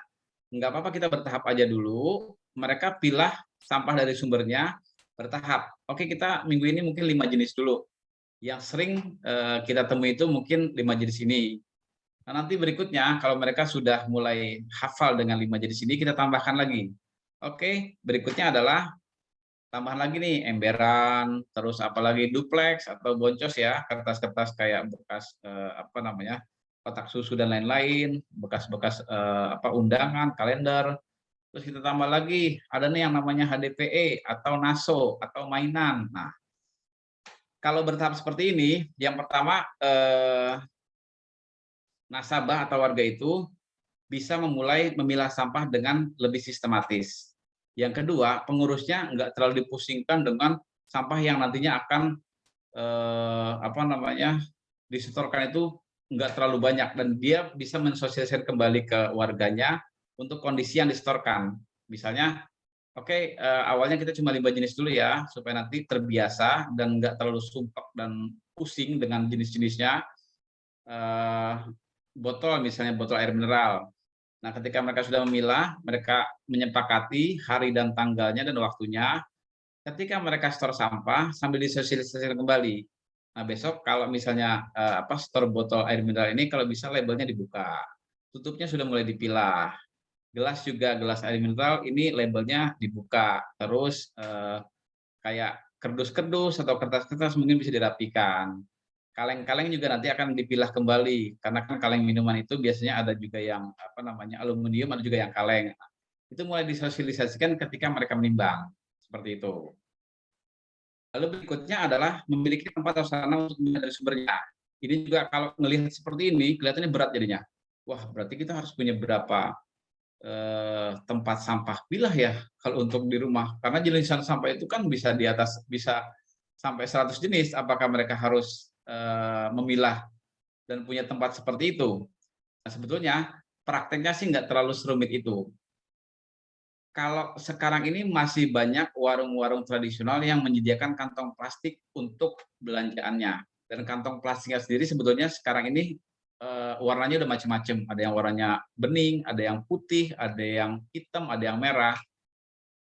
nggak apa-apa kita bertahap aja dulu. Mereka pilah sampah dari sumbernya bertahap. Oke, kita minggu ini mungkin 5 jenis dulu. Yang sering kita temui itu mungkin 5 jenis ini. Nah, nanti berikutnya kalau mereka sudah mulai hafal dengan 5 jenis ini, kita tambahkan lagi. Oke, berikutnya adalah tambahan lagi nih emberan, terus apalagi duplex atau boncos ya, kertas-kertas kayak bekas apa namanya, kotak susu dan lain-lain, bekas-bekas undangan, kalender. Terus kita tambah lagi ada nih yang namanya HDPE atau NASO atau mainan. Nah, kalau bertahap seperti ini, yang pertama nasabah atau warga itu bisa memulai memilah sampah dengan lebih sistematis. Yang kedua, pengurusnya nggak terlalu dipusingkan dengan sampah yang nantinya akan disetorkan itu nggak terlalu banyak dan dia bisa mensosialisasikan kembali ke warganya untuk kondisi yang disetorkan. Misalnya, oke, awalnya kita cuma 5 jenis dulu ya, supaya nanti terbiasa dan nggak terlalu sumpek dan pusing dengan jenis-jenisnya. Botol, misalnya botol air mineral. Nah, ketika mereka sudah memilah, mereka menyepakati hari dan tanggalnya dan waktunya. Ketika mereka setor sampah sambil disosialisasikan kembali. Nah, besok kalau misalnya setor botol air mineral ini kalau bisa labelnya dibuka. Tutupnya sudah mulai dipilah. Gelas juga, gelas air mineral ini labelnya dibuka. Terus kayak kardus-kardus atau kertas-kertas mungkin bisa dirapikan. Kaleng-kaleng juga nanti akan dipilah kembali karena kan kaleng minuman itu biasanya ada juga yang aluminium, ada juga yang kaleng. Itu mulai disosialisasikan ketika mereka menimbang seperti itu. Lalu berikutnya adalah memiliki tempat atau sarana untuk melihat dari sumbernya. Ini juga kalau melihat seperti ini kelihatannya berat jadinya. Wah, berarti kita harus punya berapa tempat sampah pilah ya kalau untuk di rumah. Karena jenisan sampah itu kan bisa di atas, bisa sampai 100 jenis. Apakah mereka harus memilah dan punya tempat seperti itu? Nah, sebetulnya prakteknya sih nggak terlalu serumit itu. Kalau sekarang ini masih banyak warung-warung tradisional yang menyediakan kantong plastik untuk belanjaannya. Dan kantong plastiknya sendiri sebetulnya sekarang ini warnanya udah macam-macam. Ada yang warnanya bening, ada yang putih, ada yang hitam, ada yang merah.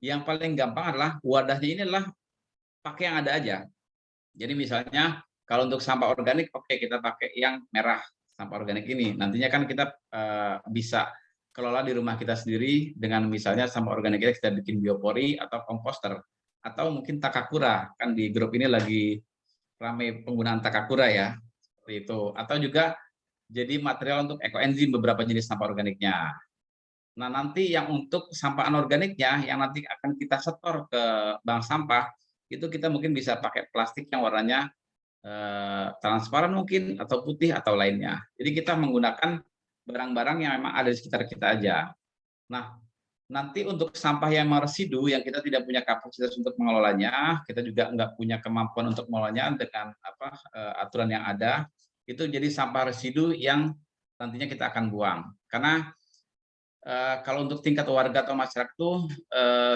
Yang paling gampang adalah wadahnya ini adalah pakai yang ada aja. Jadi misalnya kalau untuk sampah organik, oke, kita pakai yang merah, sampah organik ini. Nantinya kan kita bisa kelola di rumah kita sendiri dengan misalnya sampah organik kita bikin biopori atau komposter. Atau mungkin Takakura, kan di grup ini lagi ramai penggunaan Takakura ya, seperti itu. Atau juga jadi material untuk ekoenzim beberapa jenis sampah organiknya. Nah, nanti yang untuk sampah anorganiknya yang nanti akan kita setor ke bank sampah, itu kita mungkin bisa pakai plastik yang warnanya transparan mungkin atau putih atau lainnya. Jadi kita menggunakan barang-barang yang memang ada di sekitar kita aja. Nah, nanti untuk sampah yang residu yang kita tidak punya kapasitas untuk mengelolanya, kita juga nggak punya kemampuan untuk mengelolanya dengan aturan yang ada, itu jadi sampah residu yang nantinya kita akan buang. Karena kalau untuk tingkat warga atau masyarakat tuh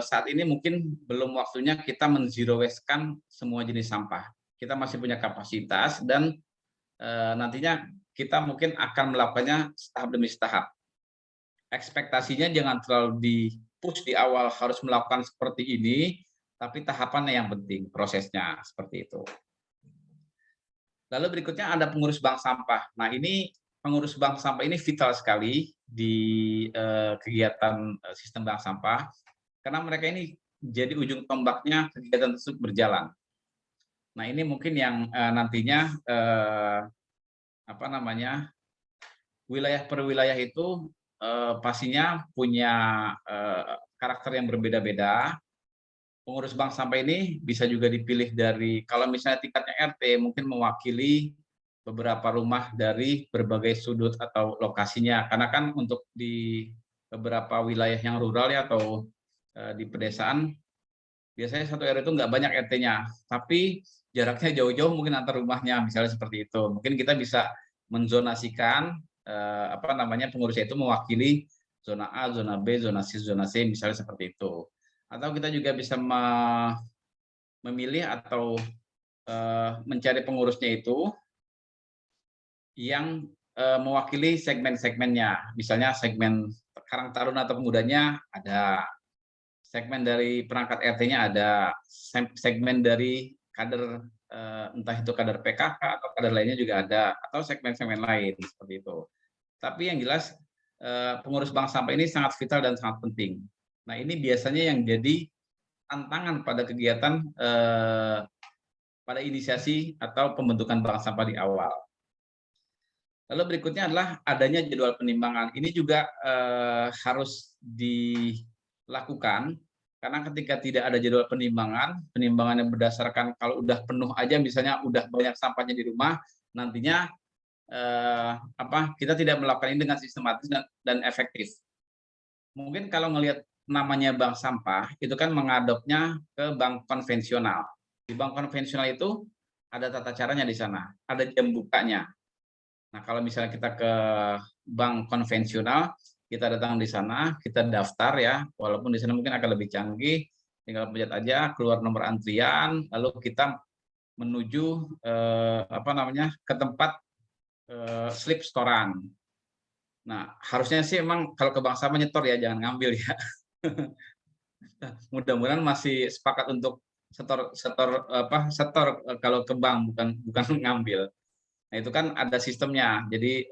saat ini mungkin belum waktunya kita men-zero waste-kan semua jenis sampah. Kita masih punya kapasitas dan nantinya kita mungkin akan melakukannya tahap demi tahap. Ekspektasinya jangan terlalu di-push di awal harus melakukan seperti ini, tapi tahapannya yang penting, prosesnya seperti itu. Lalu berikutnya ada pengurus bank sampah. Nah, ini pengurus bank sampah ini vital sekali di kegiatan sistem bank sampah karena mereka ini jadi ujung tombaknya kegiatan tersebut berjalan. Nah, ini mungkin yang nantinya wilayah per wilayah itu pastinya punya karakter yang berbeda-beda. Pengurus bank sampah ini bisa juga dipilih dari, kalau misalnya tingkatnya RT mungkin mewakili beberapa rumah dari berbagai sudut atau lokasinya. Karena kan untuk di beberapa wilayah yang rural ya atau di pedesaan, biasanya satu RW itu nggak banyak RT-nya, tapi jaraknya jauh-jauh mungkin antar rumahnya, misalnya seperti itu. Mungkin kita bisa menzonasikan pengurusnya itu mewakili zona A, zona B, zona C, misalnya seperti itu. Atau kita juga bisa memilih atau mencari pengurusnya itu yang mewakili segmen-segmennya, misalnya segmen Karang Taruna atau Pemudanya ada, segmen dari perangkat RT-nya ada, segmen dari kader entah itu kader PKK atau kader lainnya juga ada, atau segmen-segmen lain seperti itu. Tapi yang jelas pengurus bank sampah ini sangat vital dan sangat penting. Nah ini biasanya yang jadi tantangan pada kegiatan pada inisiasi atau pembentukan bank sampah di awal. Lalu berikutnya adalah adanya jadwal penimbangan. Ini juga harus dilakukan karena ketika tidak ada jadwal penimbangan, penimbangan yang berdasarkan kalau udah penuh aja, misalnya udah banyak sampahnya di rumah, nantinya kita tidak melakukan ini dengan sistematis dan efektif. Mungkin kalau ngelihat namanya bank sampah, itu kan mengadopnya ke bank konvensional. Di bank konvensional itu ada tata caranya di sana, ada jam bukanya. Nah, kalau misalnya kita ke bank konvensional, kita datang di sana, kita daftar ya, walaupun di sana mungkin akan lebih canggih, tinggal pencet aja, keluar nomor antrian, lalu kita menuju ke tempat slip storan. Nah, harusnya sih emang kalau ke bank sampah nyetor ya, jangan ngambil ya. Mudah-mudahan masih sepakat untuk setor kalau ke bank, bukan ngambil. Nah, itu kan ada sistemnya. Jadi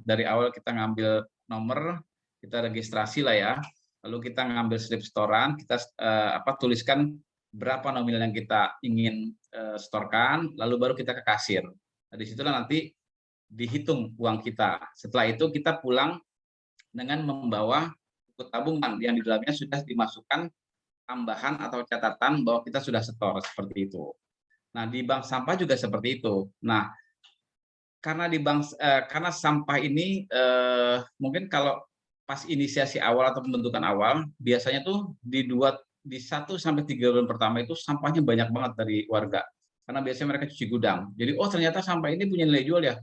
dari awal kita ngambil nomor, kita registrasi lah ya. Lalu kita ngambil slip storan, kita tuliskan berapa nominal yang kita ingin setorkan, lalu baru kita ke kasir. Nah, disitulah nanti dihitung uang kita. Setelah itu kita pulang dengan membawa buku tabungan yang di dalamnya sudah dimasukkan tambahan atau catatan bahwa kita sudah setor, seperti itu. Nah, di bank sampah juga seperti itu. Nah, karena sampah ini mungkin kalau pas inisiasi awal atau pembentukan awal, biasanya tuh di 1 sampai 3 bulan pertama itu sampahnya banyak banget dari warga. Karena biasanya mereka cuci gudang. Jadi, oh ternyata sampah ini punya nilai jual ya.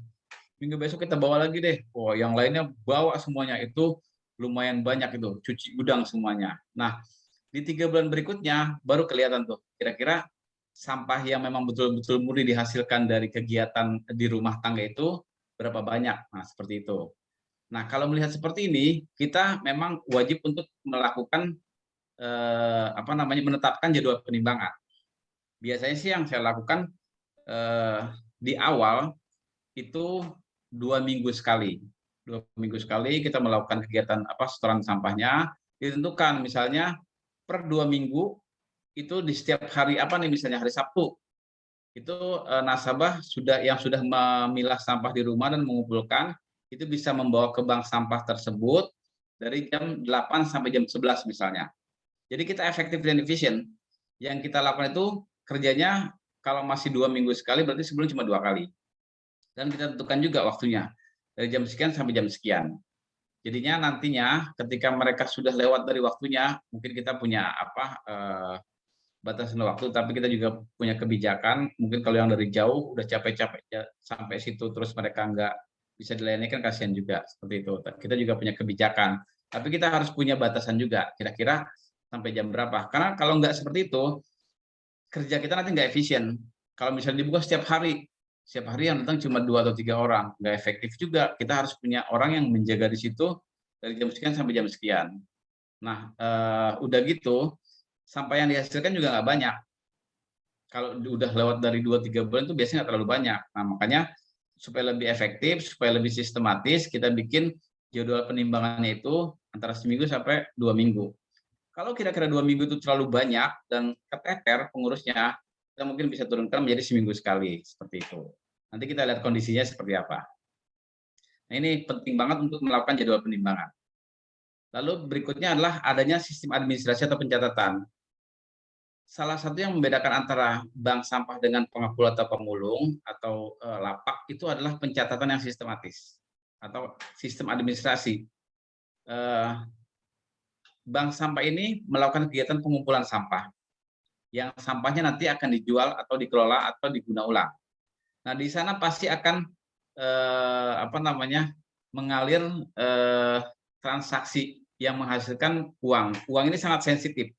Minggu besok kita bawa lagi deh. Oh, yang lainnya bawa semuanya, itu lumayan banyak itu, cuci gudang semuanya. Nah, di 3 bulan berikutnya baru kelihatan tuh kira-kira sampah yang memang betul-betul murni dihasilkan dari kegiatan di rumah tangga itu berapa banyak. Nah, seperti itu. Nah, kalau melihat seperti ini, kita memang wajib untuk melakukan menetapkan jadwal penimbangan. Biasanya sih yang saya lakukan di awal itu 2 minggu sekali. 2 minggu sekali kita melakukan kegiatan setoran sampahnya, ditentukan misalnya per 2 minggu itu di setiap hari misalnya hari Sabtu, itu nasabah yang sudah memilah sampah di rumah dan mengumpulkan, itu bisa membawa ke bank sampah tersebut dari jam 8 sampai jam 11 misalnya. Jadi kita efektif dan efisien. Yang kita lakukan itu kerjanya kalau masih 2 minggu sekali, berarti sebelum cuma 2 kali. Dan kita tentukan juga waktunya, dari jam sekian sampai jam sekian. Jadinya nantinya ketika mereka sudah lewat dari waktunya, mungkin kita punya batasan waktu, tapi kita juga punya kebijakan. Mungkin kalau yang dari jauh udah capek-capek sampai situ terus mereka nggak bisa dilayani, kan kasihan juga, seperti itu. Kita juga punya kebijakan, tapi kita harus punya batasan juga, kira-kira sampai jam berapa. Karena kalau nggak seperti itu, kerja kita nanti nggak efisien. Kalau misalnya dibuka setiap hari yang datang cuma 2 atau 3 orang, nggak efektif juga. Kita harus punya orang yang menjaga di situ dari jam sekian sampai jam sekian. Nah, udah gitu, sampah yang dihasilkan juga nggak banyak. Kalau udah lewat dari 2-3 bulan itu biasanya nggak terlalu banyak. Nah, makanya supaya lebih efektif, supaya lebih sistematis, kita bikin jadwal penimbangannya itu antara seminggu sampai 2 minggu. Kalau kira-kira 2 minggu itu terlalu banyak dan keteter pengurusnya, kita mungkin bisa turunkan menjadi seminggu sekali, seperti itu. Nanti kita lihat kondisinya seperti apa. Nah, ini penting banget untuk melakukan jadwal penimbangan. Lalu berikutnya adalah adanya sistem administrasi atau pencatatan. Salah satu yang membedakan antara bank sampah dengan pengepul atau pemulung atau lapak itu adalah pencatatan yang sistematis atau sistem administrasi. Bank sampah ini melakukan kegiatan pengumpulan sampah, yang sampahnya nanti akan dijual atau dikelola atau diguna ulang. Nah, di sana pasti akan mengalir transaksi yang menghasilkan uang. Uang ini sangat sensitif.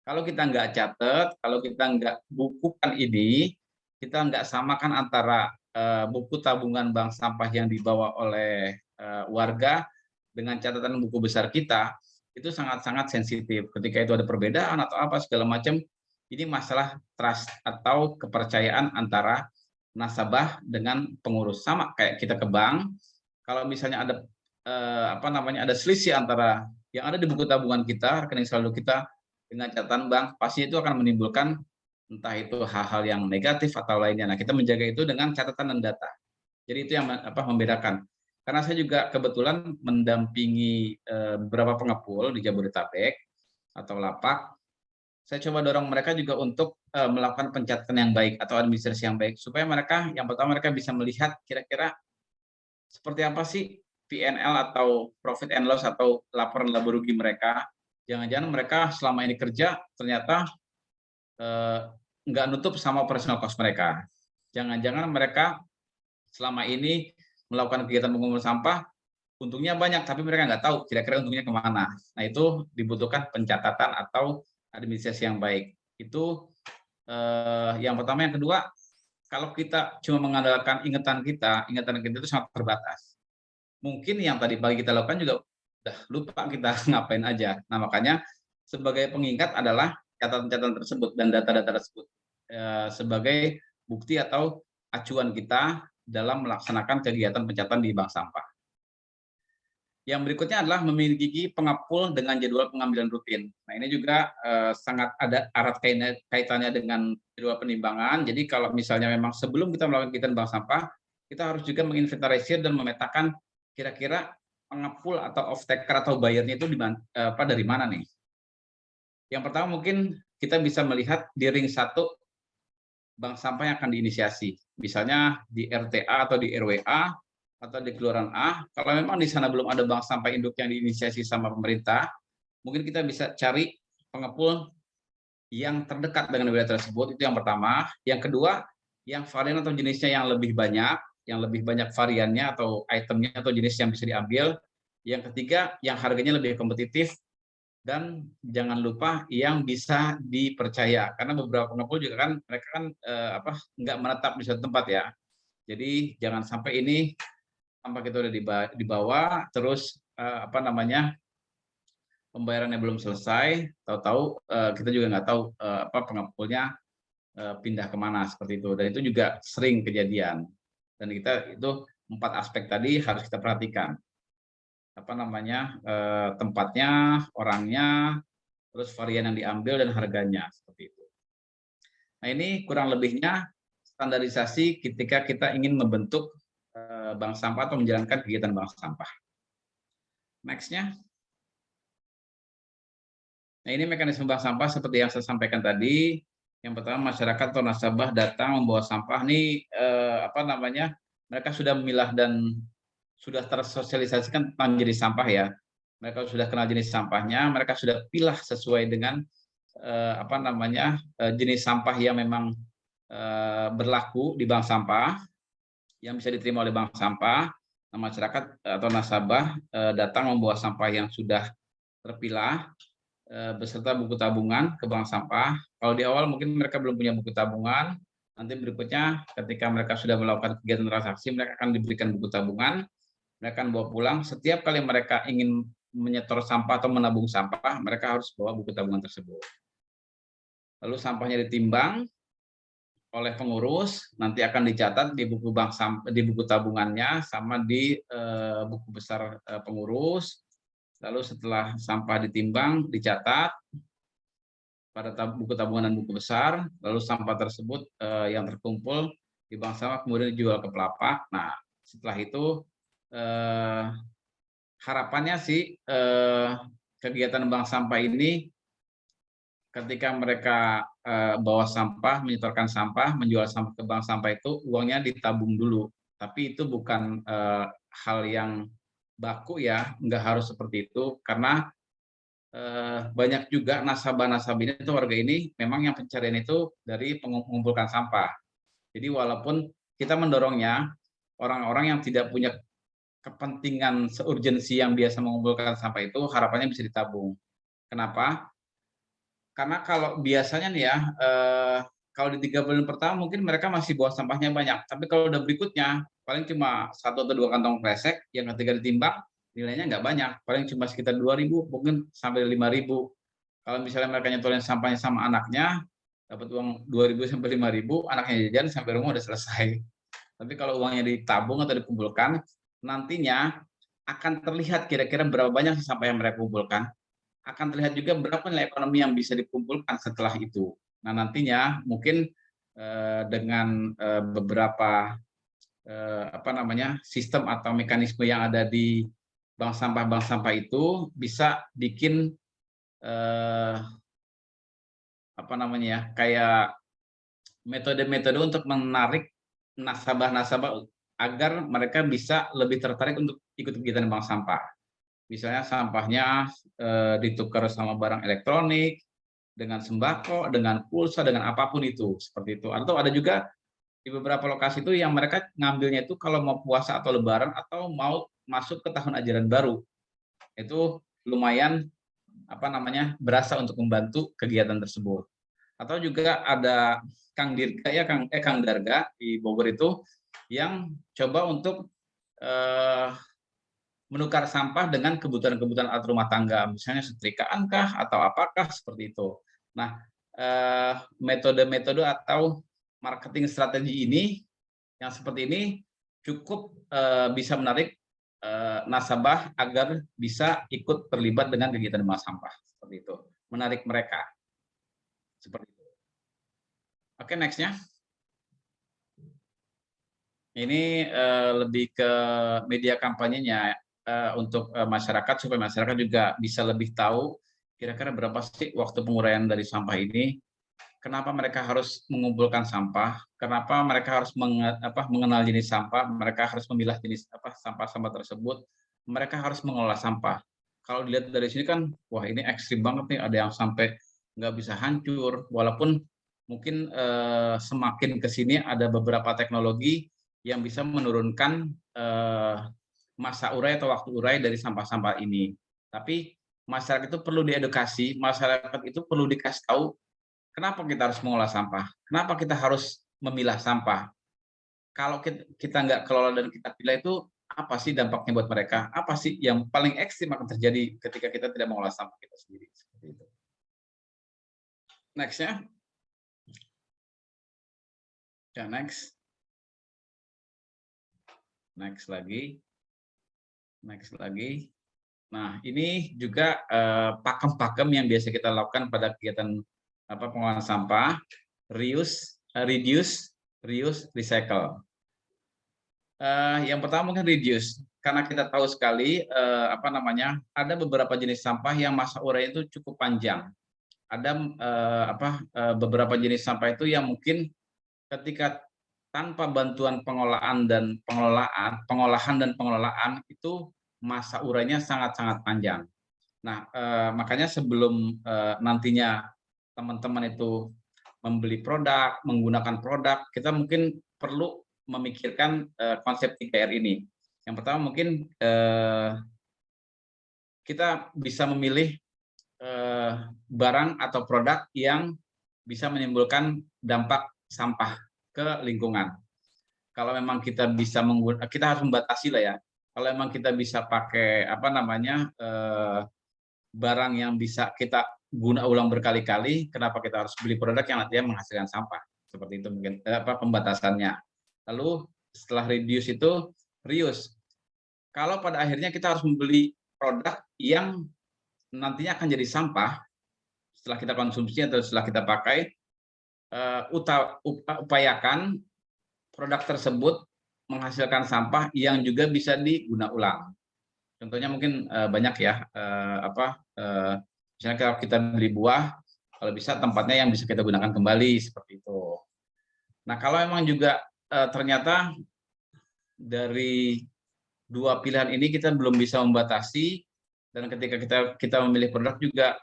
Kalau kita nggak catat, kalau kita nggak bukukan ini, kita nggak samakan antara buku tabungan bank sampah yang dibawa oleh warga dengan catatan buku besar kita, itu sangat-sangat sensitif. Ketika itu ada perbedaan atau apa segala macam, ini masalah trust atau kepercayaan antara nasabah dengan pengurus. Sama kayak kita ke bank, kalau misalnya ada ada selisih antara yang ada di buku tabungan kita, rekening saldo kita dengan catatan bank, pasti itu akan menimbulkan entah itu hal-hal yang negatif atau lainnya. Nah, kita menjaga itu dengan catatan dan data. Jadi itu yang membedakan. Karena saya juga kebetulan mendampingi beberapa pengepul di Jabodetabek atau lapak, saya coba dorong mereka juga untuk melakukan pencatatan yang baik atau administrasi yang baik, supaya mereka, yang pertama mereka bisa melihat kira-kira seperti apa sih PNL atau profit and loss atau laporan laba rugi mereka. Jangan-jangan mereka selama ini kerja ternyata nggak nutup sama operational cost mereka. Jangan-jangan mereka selama ini melakukan kegiatan pengumpulan sampah, untungnya banyak, tapi mereka nggak tahu kira-kira untungnya kemana. Nah, itu dibutuhkan pencatatan atau administrasi yang baik. Itu yang pertama. Yang kedua, kalau kita cuma mengandalkan ingatan kita itu sangat terbatas. Mungkin yang tadi pagi kita lakukan juga udah lupa kita ngapain aja. Nah, makanya sebagai pengingat adalah catatan-catatan tersebut dan data-data tersebut sebagai bukti atau acuan kita dalam melaksanakan kegiatan pencatatan di bank sampah. Yang berikutnya adalah memiliki pengepul dengan jadwal pengambilan rutin. Nah, ini juga sangat ada erat kaitannya dengan jadwal penimbangan. Jadi kalau misalnya memang sebelum kita melakukan kegiatan bank sampah, kita harus juga menginventarisir dan memetakan kira-kira pengepul atau off-taker atau bayarnya itu dari mana nih. Yang pertama mungkin kita bisa melihat di ring 1 bank sampah yang akan diinisiasi. Misalnya di RTA atau di RWA atau di Kelurahan A. Kalau memang di sana belum ada bank sampah induk yang diinisiasi sama pemerintah, mungkin kita bisa cari pengepul yang terdekat dengan wilayah tersebut. Itu yang pertama. Yang kedua, yang varian atau jenisnya yang lebih banyak variannya atau itemnya atau jenis yang bisa diambil. Yang ketiga, yang harganya lebih kompetitif. Dan jangan lupa yang bisa dipercaya, karena beberapa pengepul juga kan mereka kan nggak menetap di suatu tempat ya. Jadi jangan sampai ini sampah kita udah dibawa terus pembayarannya belum selesai, tahu-tahu kita juga nggak tahu pengepulnya pindah kemana seperti itu. Dan itu juga sering kejadian. Dan kita itu 4 aspek tadi harus kita perhatikan. Tempatnya, orangnya, terus varian yang diambil dan harganya seperti itu. Nah, ini kurang lebihnya standarisasi ketika kita ingin membentuk bank sampah atau menjalankan kegiatan bank sampah. Next-nya. Nah, ini mekanisme bank sampah seperti yang saya sampaikan tadi. Yang pertama, masyarakat atau nasabah datang membawa sampah nih mereka sudah memilah dan sudah tersosialisasikan tentang jenis sampah ya. Mereka sudah kenal jenis sampahnya, mereka sudah pilah sesuai dengan jenis sampah yang memang berlaku di bank sampah yang bisa diterima oleh bank sampah. Nah, masyarakat atau nasabah datang membawa sampah yang sudah terpilah beserta buku tabungan ke bank sampah. Kalau di awal mungkin mereka belum punya buku tabungan, nanti berikutnya ketika mereka sudah melakukan kegiatan transaksi, mereka akan diberikan buku tabungan. Mereka akan bawa pulang. Setiap kali mereka ingin menyetor sampah atau menabung sampah, mereka harus bawa buku tabungan tersebut. Lalu sampahnya ditimbang oleh pengurus, nanti akan dicatat di buku tabungannya sama di buku besar pengurus. Lalu setelah sampah ditimbang, dicatat pada buku tabungan dan buku besar, lalu sampah tersebut yang terkumpul di bank sampah kemudian dijual ke pelapak. Nah, setelah itu harapannya sih kegiatan bank sampah ini ketika mereka bawa sampah, menyetorkan sampah, menjual sampah ke bank sampah itu uangnya ditabung dulu. Tapi itu bukan hal yang baku ya, nggak harus seperti itu karena banyak juga nasabah-nasabah itu warga ini memang yang pencarian itu dari mengumpulkan sampah. Jadi walaupun kita mendorongnya orang-orang yang tidak punya kepentingan seurgensi yang biasa mengumpulkan sampah itu harapannya bisa ditabung. Kenapa? Karena kalau biasanya nih ya, kalau di 3 bulan pertama mungkin mereka masih bawa sampahnya banyak, tapi kalau udah berikutnya paling cuma 1 atau 2 kantong kresek yang ketika ditimbang nilainya nggak banyak, paling cuma sekitar 2.000 mungkin sampai 5.000. Kalau misalnya mereka nyetolin sampahnya sama anaknya, dapat uang 2.000 sampai 5.000, anaknya jajan sampai rumah udah selesai. Tapi kalau uangnya ditabung atau dikumpulkan, nantinya akan terlihat kira-kira berapa banyak sampah yang mereka kumpulkan. Akan terlihat juga berapa nilai ekonomi yang bisa dikumpulkan setelah itu. Nah, nantinya mungkin dengan beberapa sistem atau mekanisme yang ada di bank sampah itu bisa bikin kayak metode-metode untuk menarik nasabah-nasabah agar mereka bisa lebih tertarik untuk ikut kegiatan bank sampah. Misalnya sampahnya ditukar sama barang elektronik, dengan sembako, dengan pulsa, dengan apapun itu, seperti itu. Atau ada juga di beberapa lokasi itu yang mereka ngambilnya itu kalau mau puasa atau lebaran atau mau masuk ke tahun ajaran baru. Itu lumayan berasa untuk membantu kegiatan tersebut. Atau juga ada Kang Darga di Bogor itu yang coba untuk menukar sampah dengan kebutuhan-kebutuhan alat rumah tangga, misalnya setrikaan kah atau apakah seperti itu. Nah, metode-metode atau marketing strategi ini yang seperti ini cukup bisa menarik nasabah agar bisa ikut terlibat dengan kegiatan bank sampah seperti itu, menarik mereka seperti itu. Oke, nextnya. Ini lebih ke media kampanyenya untuk masyarakat supaya masyarakat juga bisa lebih tahu kira-kira berapa sih waktu penguraian dari sampah ini, kenapa mereka harus mengumpulkan sampah, kenapa mereka harus mengenal jenis sampah, mereka harus memilah jenis sampah-sampah tersebut, mereka harus mengelola sampah. Kalau dilihat dari sini kan, wah ini ekstrim banget nih, ada yang sampai nggak bisa hancur, walaupun mungkin semakin ke sini ada beberapa teknologi yang bisa menurunkan masa urai atau waktu urai dari sampah-sampah ini. Tapi masyarakat itu perlu diedukasi, masyarakat itu perlu dikasih tahu kenapa kita harus mengolah sampah, kenapa kita harus memilah sampah. Kalau kita nggak kelola dan kita pilih itu, apa sih dampaknya buat mereka? Apa sih yang paling ekstrim akan terjadi ketika kita tidak mengolah sampah kita sendiri? Seperti itu. Next-nya. Ya, next. Next lagi. Nah, ini juga pakem-pakem yang biasa kita lakukan pada kegiatan pengolahan sampah, reduce, recycle. Yang pertama mungkin reduce, karena kita tahu sekali ada beberapa jenis sampah yang masa uraian itu cukup panjang. Ada beberapa jenis sampah itu yang mungkin ketika tanpa bantuan pengolahan dan pengelolaan itu masa urainya sangat-sangat panjang. Nah, makanya sebelum nantinya teman-teman itu membeli produk, menggunakan produk, kita mungkin perlu memikirkan konsep 3R ini. Yang pertama mungkin kita bisa memilih barang atau produk yang bisa menimbulkan dampak sampah ke lingkungan. Kalau memang kita bisa menggunakan, kita harus membatasi lah ya. Kalau memang kita bisa pakai barang yang bisa kita guna ulang berkali-kali, kenapa kita harus beli produk yang nantinya menghasilkan sampah? Seperti itu mungkin pembatasannya. Lalu setelah reduce itu reuse. Kalau pada akhirnya kita harus membeli produk yang nantinya akan jadi sampah setelah kita konsumsi atau setelah kita pakai, upayakan produk tersebut menghasilkan sampah yang juga bisa diguna ulang. Contohnya mungkin banyak ya, misalnya kalau kita beli buah, kalau bisa tempatnya yang bisa kita gunakan kembali seperti itu. Nah, kalau memang juga ternyata dari dua pilihan ini kita belum bisa membatasi, dan ketika kita memilih produk juga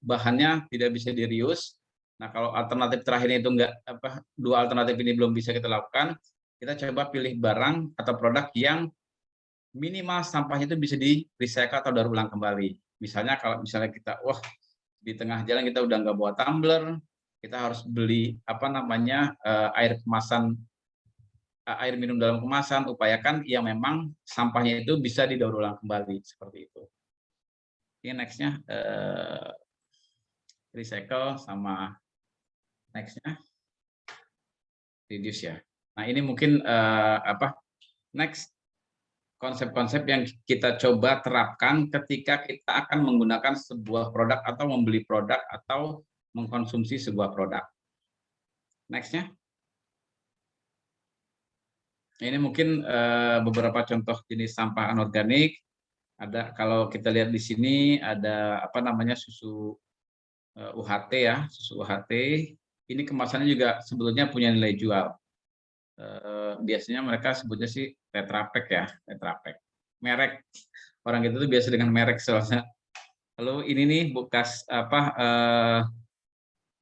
bahannya tidak bisa di-reuse. Nah, kalau alternatif terakhir itu dua alternatif ini belum bisa kita lakukan, kita coba pilih barang atau produk yang minimal sampahnya itu bisa di-recycle atau daur ulang kembali. Misalnya kalau kita di tengah jalan kita udah nggak bawa tumbler, kita harus beli air kemasan air minum dalam kemasan, upayakan yang memang sampahnya itu bisa didaur ulang kembali seperti itu. Ini nextnya recycle sama nextnya reduce ya. Nah ini mungkin next konsep-konsep yang kita coba terapkan ketika kita akan menggunakan sebuah produk atau membeli produk atau mengkonsumsi sebuah produk. Nextnya. Ini mungkin beberapa contoh jenis sampah anorganik. Ada kalau kita lihat di sini ada apa namanya susu UHT ya, susu UHT. Ini kemasannya juga sebetulnya punya nilai jual. Biasanya mereka sebutnya sih Tetra Pak ya, Tetra Pak. Merek orang itu tuh biasa dengan merek soalnya. Lalu ini nih bekas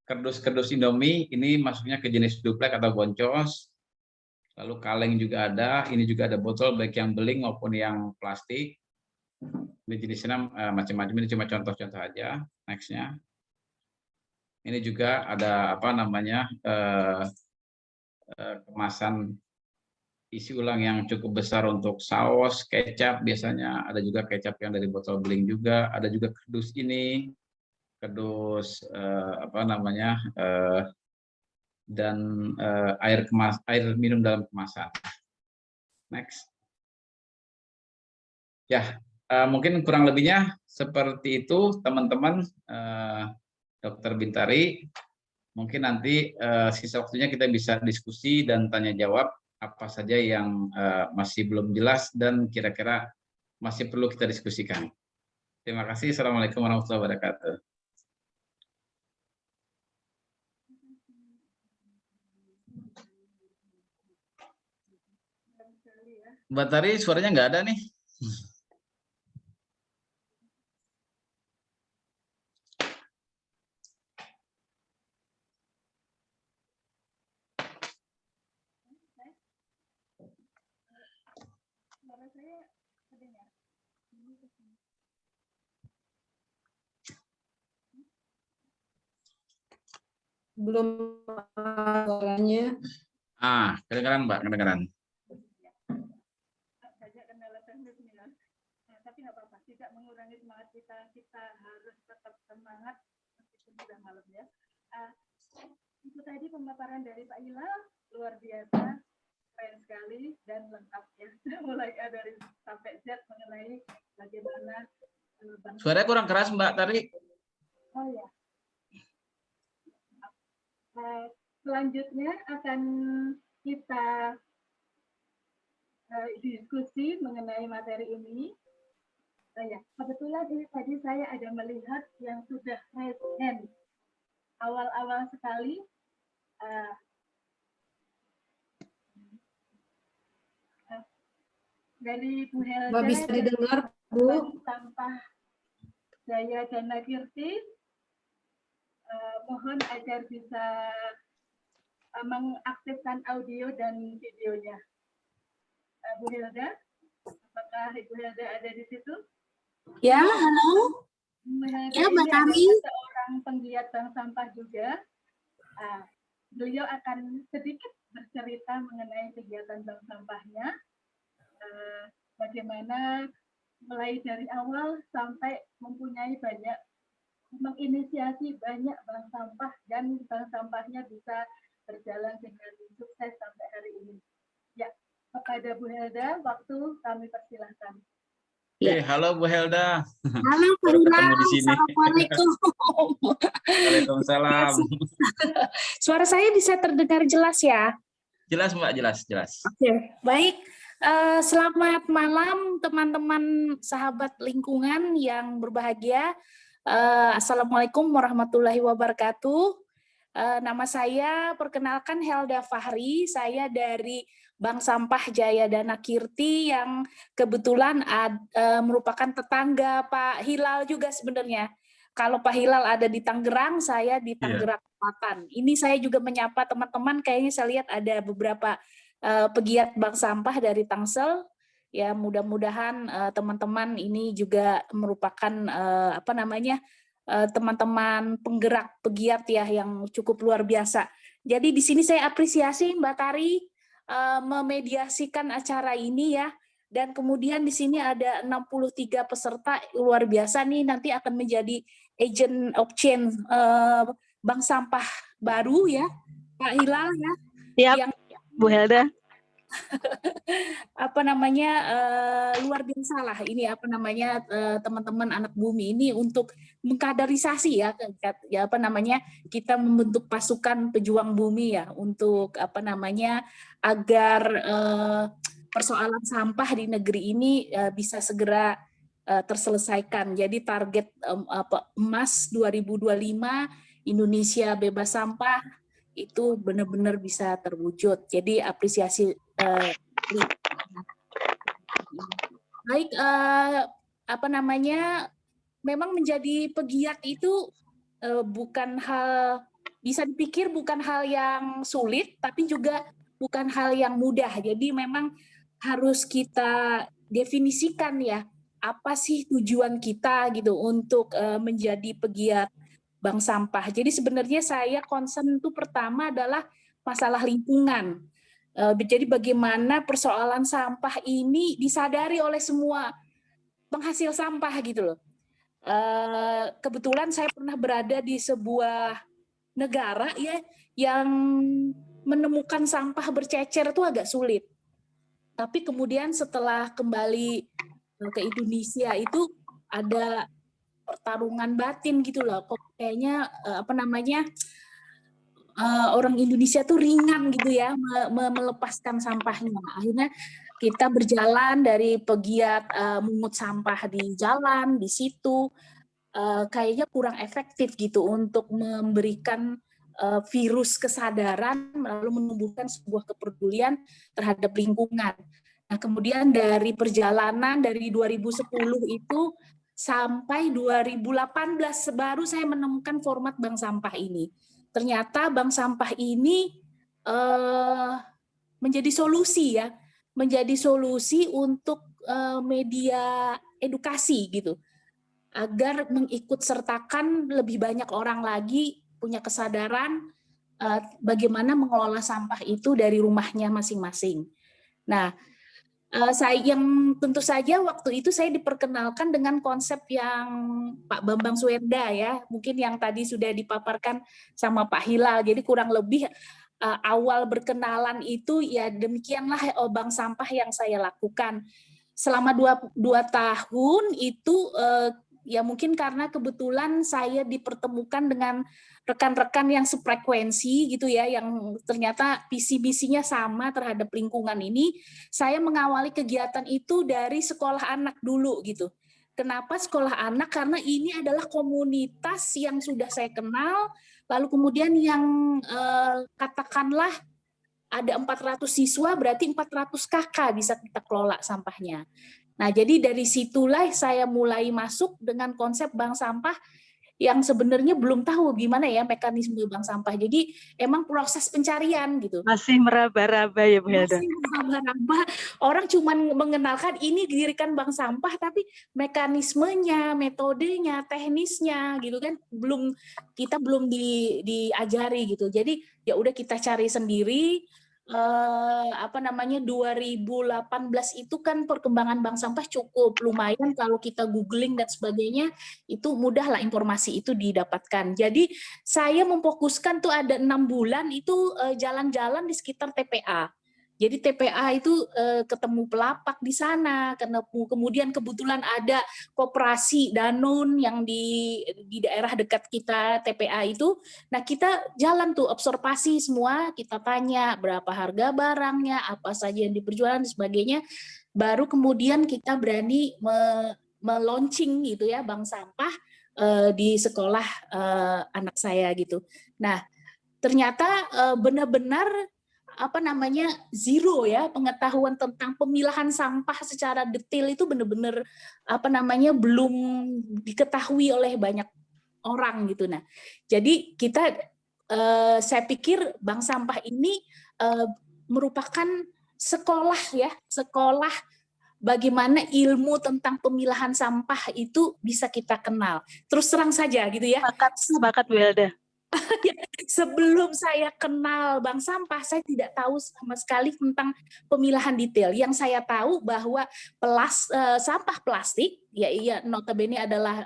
kardus-kardus Indomie, ini masuknya ke jenis duplek atau boncos. Lalu kaleng juga ada, ini juga ada botol baik yang beling maupun yang plastik. Ini jenisnya macam-macam, ini cuma contoh-contoh aja. Nextnya. Ini juga ada apa namanya kemasan isi ulang yang cukup besar untuk saus, kecap biasanya. Ada juga kecap yang dari botol beling juga. Ada juga kardus ini, kardus apa namanya dan air minum dalam kemasan. Next. Ya, mungkin kurang lebihnya seperti itu teman-teman. Dokter Bintari, mungkin nanti sisa waktunya kita bisa diskusi dan tanya jawab apa saja yang masih belum jelas dan kira-kira masih perlu kita diskusikan. Terima kasih. Assalamualaikum warahmatullahi wabarakatuh. Mbak Tari, suaranya nggak ada nih. Belum suaranya. Kedengaran Mbak, kedengaran. Banyak kendala teknis nih ya. Tapi nggak apa-apa, tidak mengurangi semangat kita. Kita harus tetap semangat meskipun sudah malam ya. Itu tadi pemaparan dari Pak Hilal, luar biasa, keren sekali dan lengkap ya. Mulai dari sampai Z mengenai bagaimana Suaranya kurang keras Mbak Tari. Oh ya. Selanjutnya akan kita diskusi mengenai materi ini. Ya, kebetulan ini tadi saya ada melihat yang sudah raise hand awal-awal sekali. Dari Bu Helda. Bisa didengar, Bu. Sampah Jaya Dana Kirti. Mohon agar bisa mengaktifkan audio dan videonya. Bu Hilda, apakah Ibu Hilda ada di situ? Ya, halo. Bu Hilda ya, Mbak Tari. Seorang penggiat bank sampah juga. Beliau akan sedikit bercerita mengenai kegiatan bank sampahnya. Bagaimana mulai dari awal sampai mempunyai banyak, menginisiasi banyak bank sampah dan bank sampahnya bisa berjalan dengan sukses sampai hari ini. Ya, kepada Bu Helda, waktu kami persilahkan. Halo Bu Helda. Halo Pak Hilal. Assalamualaikum. Waalaikumsalam. Suara saya bisa terdengar jelas ya? Jelas Mbak, jelas. Oke, baik. Selamat malam teman-teman sahabat lingkungan yang berbahagia. Assalamualaikum warahmatullahi wabarakatuh. Nama saya, perkenalkan Helda Fahri, saya dari Bank Sampah Jaya Dana Kirti yang kebetulan merupakan tetangga Pak Hilal juga sebenarnya. Kalau Pak Hilal ada di Tangerang, saya di Tangerang Selatan. Ini saya juga menyapa teman-teman, kayaknya saya lihat ada beberapa pegiat bank sampah dari Tangsel. Ya, mudah-mudahan teman-teman ini juga merupakan teman-teman penggerak pegiat ya yang cukup luar biasa. Jadi di sini saya apresiasi Mbak Tari memediasikan acara ini ya. Dan kemudian di sini ada 63 peserta, luar biasa nih, nanti akan menjadi agent of change bank sampah baru ya, Pak Hilal ya. Siap, Yang Bu Helda. luar biasa lah ini teman-teman anak bumi ini untuk mengkaderisasi ya kita membentuk pasukan pejuang bumi ya untuk agar persoalan sampah di negeri ini bisa segera terselesaikan. Jadi target emas 2025 Indonesia bebas sampah itu benar-benar bisa terwujud. Jadi apresiasi baik memang menjadi pegiat itu bukan hal bisa dipikir bukan hal yang sulit, tapi juga bukan hal yang mudah. Jadi memang harus kita definisikan ya apa sih tujuan kita gitu untuk menjadi pegiat bank sampah. Jadi sebenarnya saya concern itu pertama adalah masalah lingkungan. Jadi bagaimana persoalan sampah ini disadari oleh semua penghasil sampah gitu loh. Kebetulan saya pernah berada di sebuah negara ya yang menemukan sampah bercecer itu agak sulit. Tapi kemudian setelah kembali ke Indonesia itu ada pertarungan batin gitu loh. Kok kayaknya orang Indonesia tuh ringan gitu ya melepaskan sampahnya. Akhirnya kita berjalan dari pegiat mungut sampah di jalan, di situ, kayaknya kurang efektif gitu untuk memberikan virus kesadaran lalu menumbuhkan sebuah kepedulian terhadap lingkungan. Nah, kemudian dari perjalanan dari 2010 itu sampai 2018 baru saya menemukan format bank sampah ini. Ternyata bank sampah ini menjadi solusi ya, menjadi solusi untuk media edukasi gitu, agar mengikut sertakan lebih banyak orang lagi punya kesadaran bagaimana mengelola sampah itu dari rumahnya masing-masing. Nah, yang tentu saja waktu itu saya diperkenalkan dengan konsep yang Pak Bambang Suwerda ya, mungkin yang tadi sudah dipaparkan sama Pak Hilal. Jadi kurang lebih awal berkenalan itu ya demikianlah bank sampah yang saya lakukan selama 2 tahun itu. Ya mungkin karena kebetulan saya dipertemukan dengan rekan-rekan yang sefrekuensi gitu ya, yang ternyata visi-misinya sama terhadap lingkungan ini. Saya mengawali kegiatan itu dari sekolah anak dulu gitu. Kenapa sekolah anak? Karena ini adalah komunitas yang sudah saya kenal, lalu kemudian yang katakanlah ada 400 siswa, berarti 400 kakak bisa kita kelola sampahnya. Nah, jadi dari situlah saya mulai masuk dengan konsep bank sampah yang sebenarnya belum tahu gimana ya mekanisme bank sampah. Jadi emang proses pencarian gitu. Masih meraba-raba ya Bu Helda. Masih meraba-raba. Orang cuma mengenalkan ini didirikan bank sampah, tapi mekanismenya, metodenya, teknisnya gitu kan kita belum diajari gitu. Jadi ya udah kita cari sendiri. 2018 itu kan perkembangan bank sampah cukup lumayan, kalau kita googling dan sebagainya itu mudahlah informasi itu didapatkan. Jadi saya memfokuskan tuh ada 6 bulan itu jalan-jalan di sekitar TPA. Jadi TPA itu ketemu pelapak di sana, kemudian kebetulan ada koperasi Danone yang di daerah dekat kita TPA itu. Nah kita jalan tuh observasi semua, kita tanya berapa harga barangnya, apa saja yang diperjualkan dan sebagainya. Baru kemudian kita berani meluncing gitu ya bank sampah di sekolah anak saya gitu. Nah ternyata benar-benar zero ya pengetahuan tentang pemilahan sampah secara detail itu benar-benar belum diketahui oleh banyak orang gitu. Nah, jadi saya pikir bank sampah ini merupakan sekolah bagaimana ilmu tentang pemilahan sampah itu bisa kita kenal. Terus terang saja gitu ya. Sepakat Bu Helda. Sebelum saya kenal bank sampah, saya tidak tahu sama sekali tentang pemilahan detail. Yang saya tahu bahwa sampah plastik, ya notabene adalah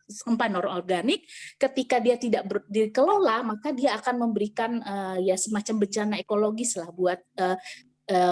sampah non-organik, ketika dia tidak dikelola, maka dia akan memberikan ya semacam bencana ekologis lah buat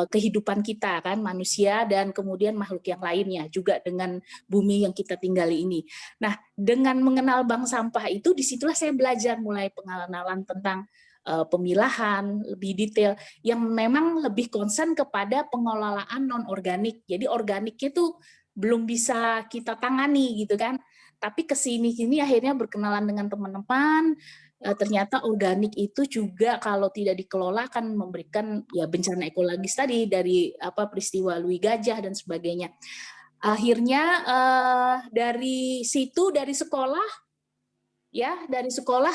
kehidupan kita kan, manusia dan kemudian makhluk yang lainnya juga dengan bumi yang kita tinggali ini. Nah, dengan mengenal bank sampah itu, disitulah saya belajar mulai pengenalan tentang pemilahan lebih detail yang memang lebih concern kepada pengelolaan non organik. Jadi organiknya itu belum bisa kita tangani gitu kan. Tapi kesini akhirnya berkenalan dengan teman-teman. Ternyata organik itu juga kalau tidak dikelola akan memberikan ya bencana ekologis tadi dari peristiwa Lui Gajah dan sebagainya. Akhirnya dari situ dari sekolah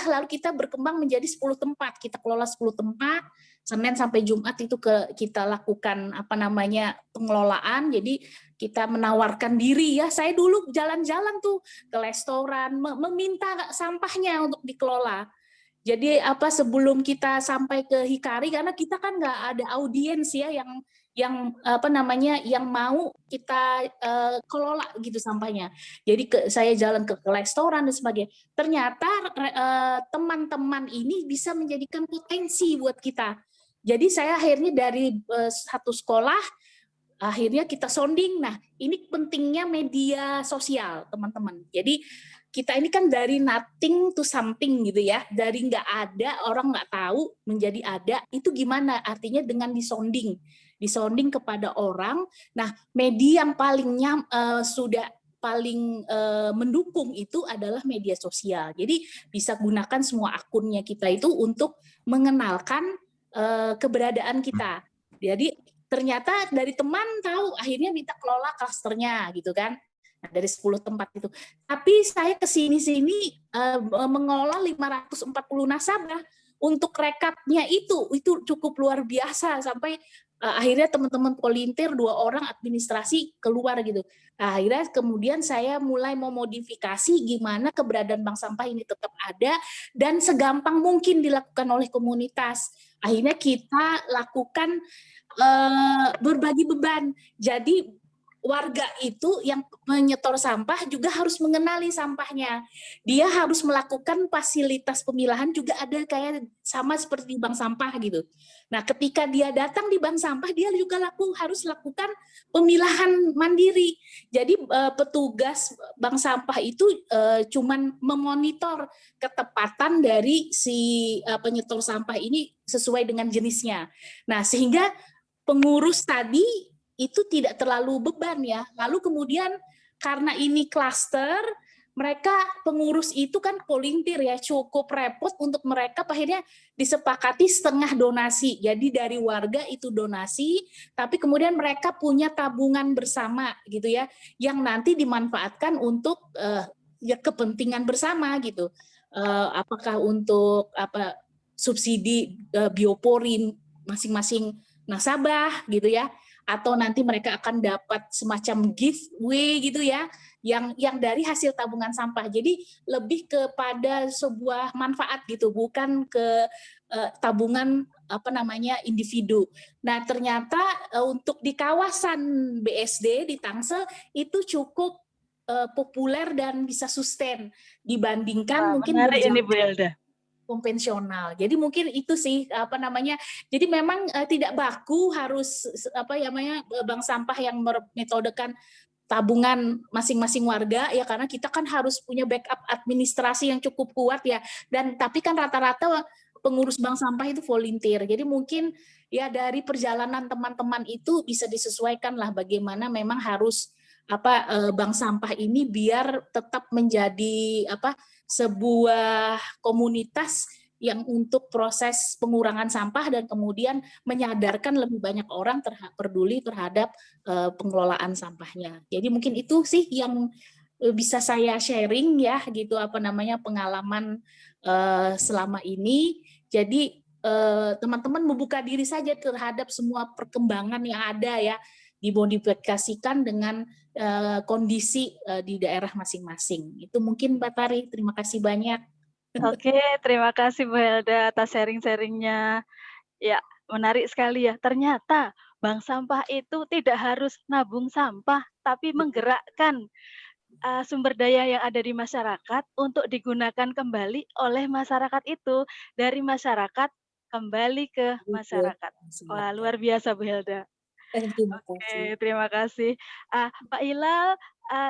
lalu kita berkembang menjadi 10 tempat. Kita kelola 10 tempat. Senin sampai Jumat itu kita lakukan pengelolaan. Jadi kita menawarkan diri ya. Saya dulu jalan-jalan tuh ke restoran meminta sampahnya untuk dikelola. Jadi sebelum kita sampai ke Hikari, karena kita kan nggak ada audiens ya yang mau kita kelola gitu sampahnya. Jadi saya jalan ke restoran dan sebagainya. Ternyata teman-teman ini bisa menjadikan potensi buat kita. Jadi saya akhirnya dari satu sekolah akhirnya kita sounding. Nah, ini pentingnya media sosial, teman-teman. Jadi kita ini kan dari nothing to something gitu ya, dari nggak ada, orang nggak tahu menjadi ada, itu gimana? Artinya dengan disounding kepada orang. Nah, media yang sudah paling mendukung itu adalah media sosial. Jadi bisa gunakan semua akunnya kita itu untuk mengenalkan keberadaan kita. Jadi ternyata dari teman tahu, akhirnya minta kelola klasternya gitu kan. Nah, dari 10 tempat itu. Tapi saya kesini-sini mengelola 540 nasabah. Untuk rekapnya itu cukup luar biasa, sampai akhirnya teman-teman volunteer 2 orang administrasi keluar gitu. Nah, akhirnya kemudian saya mulai memodifikasi gimana keberadaan bank sampah ini tetap ada dan segampang mungkin dilakukan oleh komunitas. Akhirnya kita lakukan berbagi beban. Jadi warga itu yang menyetor sampah juga harus mengenali sampahnya. Dia harus melakukan fasilitas pemilahan juga ada kayak sama seperti bank sampah gitu. Nah, ketika dia datang di bank sampah, dia juga harus lakukan pemilahan mandiri. Jadi petugas bank sampah itu cuman memonitor ketepatan dari si penyetor sampah ini sesuai dengan jenisnya. Nah, sehingga pengurus tadi itu tidak terlalu beban ya. Lalu kemudian karena ini klaster, mereka pengurus itu kan volunteer ya, cukup repot untuk mereka, akhirnya disepakati setengah donasi. Jadi dari warga itu donasi, tapi kemudian mereka punya tabungan bersama gitu ya, yang nanti dimanfaatkan untuk ya kepentingan bersama gitu. Apakah untuk subsidi biopori masing-masing nasabah gitu ya, atau nanti mereka akan dapat semacam giveaway gitu ya, yang dari hasil tabungan sampah. Jadi lebih kepada sebuah manfaat gitu, bukan ke tabungan individu. Nah, ternyata untuk di kawasan BSD di Tangsel itu cukup populer dan bisa sustain dibandingkan mungkin menarik ini Bu Elda. Konvensional. Jadi mungkin itu sih jadi memang tidak baku harus bank sampah yang metodekan tabungan masing-masing warga ya, karena kita kan harus punya backup administrasi yang cukup kuat ya, dan tapi kan rata-rata pengurus bank sampah itu volunteer. Jadi mungkin ya dari perjalanan teman-teman itu bisa disesuaikan lah bagaimana memang harus bank sampah ini biar tetap menjadi sebuah komunitas yang untuk proses pengurangan sampah dan kemudian menyadarkan lebih banyak orang peduli terhadap pengelolaan sampahnya. Jadi mungkin itu sih yang bisa saya sharing ya gitu pengalaman selama ini. Jadi teman-teman membuka diri saja terhadap semua perkembangan yang ada ya, dimodifikasikan dengan kondisi di daerah masing-masing. Itu mungkin Mbak Tari, terima kasih banyak. Oke, terima kasih Bu Helda atas sharing-sharingnya. Ya, menarik sekali ya. Ternyata bank sampah itu tidak harus nabung sampah, tapi menggerakkan sumber daya yang ada di masyarakat untuk digunakan kembali oleh masyarakat itu. Dari masyarakat kembali ke masyarakat. Wah, luar biasa Bu Helda. Terima kasih. Oke, terima kasih. Pak Hilal,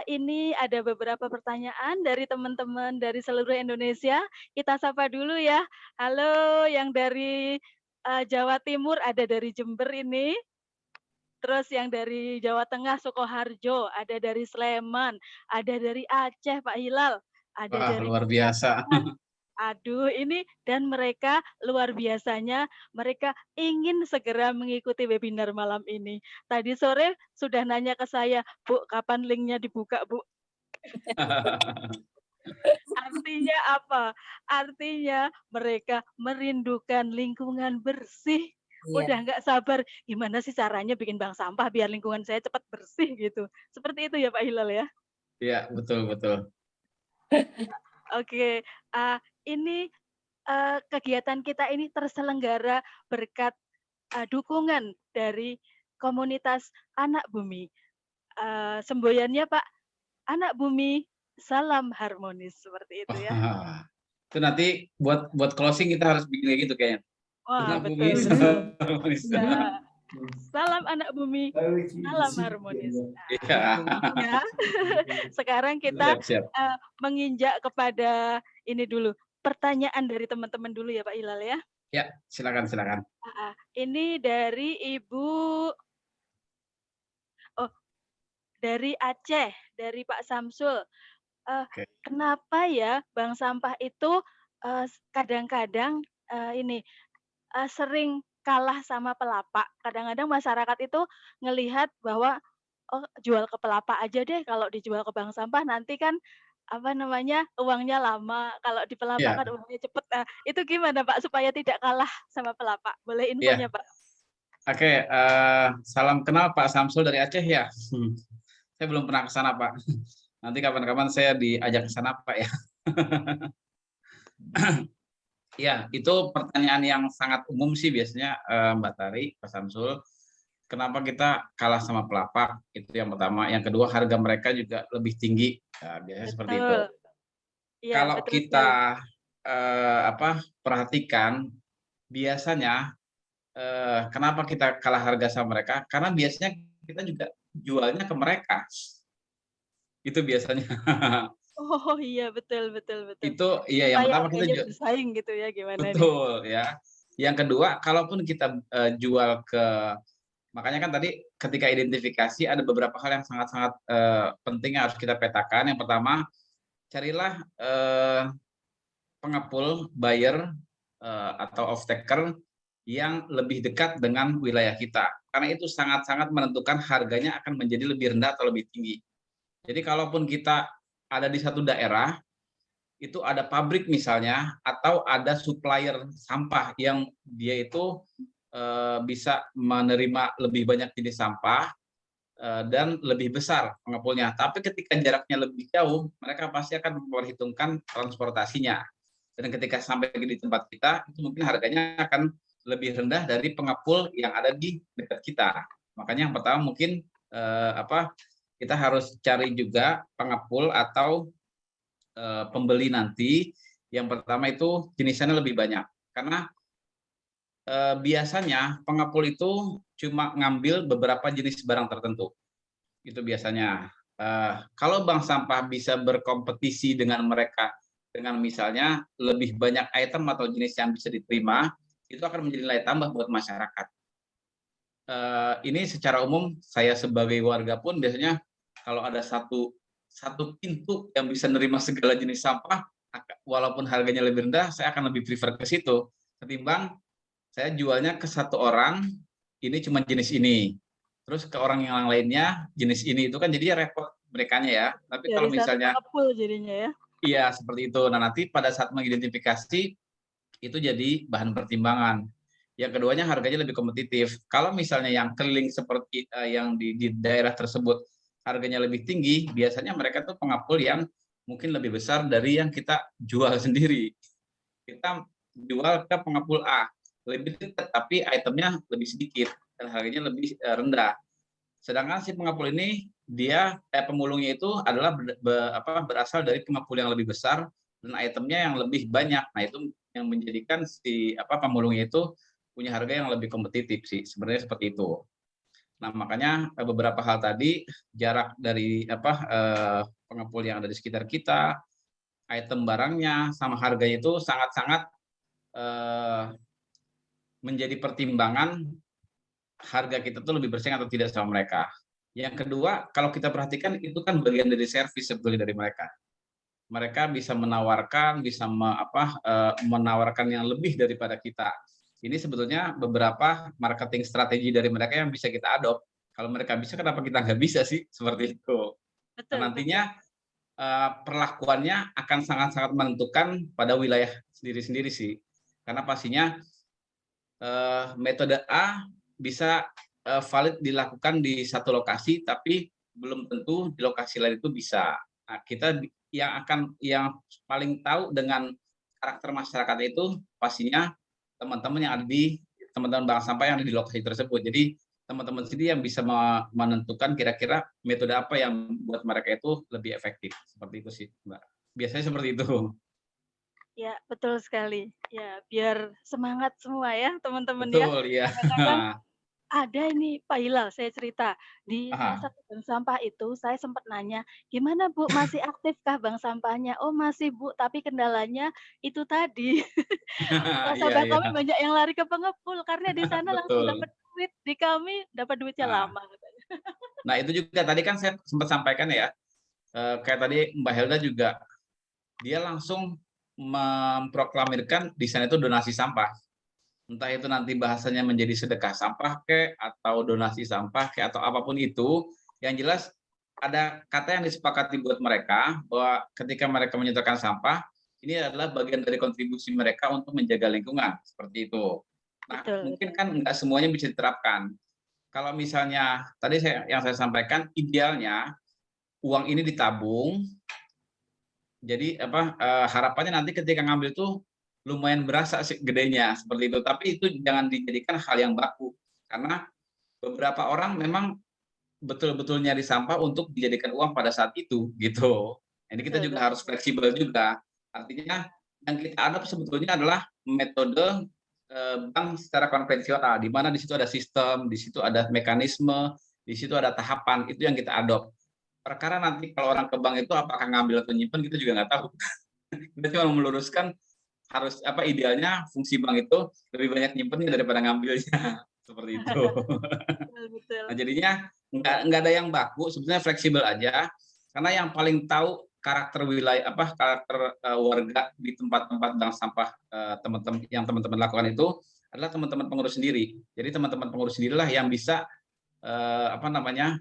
ini ada beberapa pertanyaan dari teman-teman dari seluruh Indonesia. Kita sapa dulu ya. Halo, yang dari Jawa Timur ada dari Jember ini. Terus yang dari Jawa Tengah Sukoharjo, ada dari Sleman, ada dari Aceh Pak Hilal, ada Wah, dari luar biasa. Pekalongan. Aduh, ini dan mereka luar biasanya, mereka ingin segera mengikuti webinar malam ini. Tadi sore sudah nanya ke saya, "Bu, kapan linknya dibuka, Bu?" Artinya apa? Artinya mereka merindukan lingkungan bersih. Iya. Udah nggak sabar, gimana sih caranya bikin bank sampah biar lingkungan saya cepat bersih gitu. Seperti itu ya Pak Hilal ya? Iya, betul betul. Oke, ini kegiatan kita ini terselenggara berkat dukungan dari komunitas Anak Bumi. Semboyannya Pak, Anak Bumi, salam harmonis, seperti itu ya. Wah, itu nanti buat closing kita harus bikin kayak gitu kayaknya. Wah, Anak bumi betul betul. sama harmonis. Ya, salam Anak Bumi, salam harmonis. Iya. Ya, sekarang kita Siap siap. menginjak kepada ini dulu, pertanyaan dari teman-teman dulu ya Pak Hilal ya. Ya, silakan silakan. Ini dari Ibu dari Aceh, dari Pak Samsul. Oke. Kenapa ya bank sampah itu kadang-kadang ini sering kalah sama pelapak? Kadang-kadang masyarakat itu ngelihat bahwa, "Oh, jual ke pelapak aja deh, kalau dijual ke bank sampah nanti kan, apa namanya, uangnya lama, kalau di pelapak Iya, kan uangnya cepet." Nah, itu gimana Pak supaya tidak kalah sama pelapak? Boleh iya. infonya Pak? Oke, salam kenal Pak Samsul dari Aceh ya. Saya belum pernah ke sana, Pak. Nanti kapan-kapan saya diajak ke sana, Pak ya. Ya, itu pertanyaan yang sangat umum sih biasanya Mbak Tari, Pak Samsul. Kenapa kita kalah sama pelapak? Itu yang pertama. Yang kedua, harga mereka juga lebih tinggi. Nah, biasanya seperti itu. Betul. Iya, Kalau betul sekali. kita perhatikan, biasanya kenapa kita kalah harga sama mereka? Karena biasanya kita juga jualnya ke mereka. Itu biasanya. Oh, iya, betul betul betul. Itu iya yang Supaya pertama kita harganya bersaing gitu ya, gimana nih? betul ya. Yang kedua, kalaupun kita jual ke makanya kan tadi ketika identifikasi ada beberapa hal yang sangat-sangat penting yang harus kita petakan. Yang pertama, carilah pengepul buyer atau off taker yang lebih dekat dengan wilayah kita. Karena itu sangat-sangat menentukan harganya akan menjadi lebih rendah atau lebih tinggi. Jadi kalaupun kita ada di satu daerah, itu ada pabrik misalnya, atau ada supplier sampah yang dia itu bisa menerima lebih banyak jenis sampah dan lebih besar pengepulnya. Tapi ketika jaraknya lebih jauh, mereka pasti akan memperhitungkan transportasinya. Dan ketika sampai di tempat kita, itu mungkin harganya akan lebih rendah dari pengepul yang ada di dekat kita. Makanya yang pertama mungkin kita harus cari juga pengepul atau pembeli nanti. Yang pertama itu jenisnya lebih banyak. Karena biasanya pengepul itu cuma ngambil beberapa jenis barang tertentu. Itu biasanya. Kalau bank sampah bisa berkompetisi dengan mereka dengan misalnya lebih banyak item atau jenis yang bisa diterima, itu akan menjadi nilai tambah buat masyarakat. Ini secara umum saya sebagai warga pun biasanya kalau ada satu pintu yang bisa menerima segala jenis sampah, walaupun harganya lebih rendah, saya akan lebih prefer ke situ ketimbang saya jualnya ke satu orang ini cuma jenis ini, terus ke orang yang lainnya jenis ini, itu kan jadinya repot merekanya ya. Tapi kalau Dari satu misalnya pengepul jadinya ya? iya seperti itu, nah nanti pada saat mengidentifikasi itu jadi bahan pertimbangan. Yang keduanya harganya lebih kompetitif. Kalau misalnya yang keliling seperti yang di daerah tersebut harganya lebih tinggi, biasanya mereka tuh pengepul yang mungkin lebih besar dari yang kita jual sendiri. kita jual ke pengepul A, lebih dekat tapi itemnya lebih sedikit dan harganya lebih rendah. Sedangkan si pengepul ini pemulungnya itu adalah berasal dari pengepul yang lebih besar dan itemnya yang lebih banyak. Nah, itu yang menjadikan si pemulungnya itu punya harga yang lebih kompetitif sih, sebenarnya seperti itu. Nah, makanya beberapa hal tadi, jarak dari pengepul yang ada di sekitar kita, item barangnya, sama harganya itu sangat-sangat menjadi pertimbangan harga kita tuh lebih bersaing atau tidak sama mereka. Yang kedua, kalau kita perhatikan itu kan bagian dari servis sebetulnya dari mereka. Mereka bisa menawarkan, menawarkan yang lebih daripada kita. Ini sebetulnya beberapa marketing strategi dari mereka yang bisa kita adopt. Kalau mereka bisa, kenapa kita nggak bisa sih? Seperti itu. Betul, Nah, nantinya perlakuannya akan sangat-sangat menentukan pada wilayah sendiri-sendiri sih. Karena pastinya metode A bisa valid dilakukan di satu lokasi, tapi belum tentu di lokasi lain itu bisa. Nah, kita yang paling tahu dengan karakter masyarakat itu pastinya teman-teman yang ada di teman-teman bank sampah yang ada di lokasi tersebut. Jadi teman-teman sendiri yang bisa menentukan kira-kira metode apa yang buat mereka itu lebih efektif. Seperti itu sih, Mbak. Biasanya seperti itu. Ya, betul sekali. Ya, biar semangat semua ya teman-teman ya. Betul, ya. Kadang-kadang ada ini Pak Hilal, saya cerita. Di salah Aha. satu bank sampah itu saya sempat nanya, "Gimana Bu, masih aktifkah bank sampahnya?" "Oh masih Bu, tapi kendalanya itu tadi." Iya, Nasabah iya. kami banyak yang lari ke pengepul karena di sana langsung Betul. dapat duit, di kami dapat duitnya Nah, lama katanya. nah, itu juga tadi kan saya sempat sampaikan ya, kayak tadi Mbak Helda juga, dia langsung memproklamirkan di sana itu donasi sampah. Entah itu nanti bahasanya menjadi sedekah sampah atau donasi sampah atau apapun itu, yang jelas ada kata yang disepakati buat mereka bahwa ketika mereka menyetorkan sampah, ini adalah bagian dari kontribusi mereka untuk menjaga lingkungan, seperti itu. Nah, Betul, mungkin betul. kan nggak semuanya bisa diterapkan. Kalau misalnya tadi yang saya sampaikan, idealnya uang ini ditabung, jadi harapannya nanti ketika ngambil tuh lumayan berasa sih gedenya seperti itu. Tapi itu jangan dijadikan hal yang baku, karena beberapa orang memang betul-betul nyari sampah untuk dijadikan uang pada saat itu, gitu. Jadi kita Betul, juga betul. harus fleksibel juga. Artinya yang kita adopt sebetulnya adalah metode bank secara konvensional, di mana di situ ada sistem, di situ ada mekanisme, di situ ada tahapan, itu yang kita adopt. Perkara nanti kalau orang ke bank itu apakah ngambil atau nyimpen, kita juga nggak tahu. Kita cuma meluruskan harus idealnya fungsi bank itu lebih banyak nyimpennya daripada ngambilnya, seperti itu. Betul, betul. Nah, jadinya nggak ada yang baku, sebetulnya fleksibel aja, karena yang paling tahu karakter wilayah karakter warga di tempat-tempat bank sampah teman-teman lakukan itu adalah teman-teman pengurus sendiri. Jadi teman-teman pengurus sendirilah yang bisa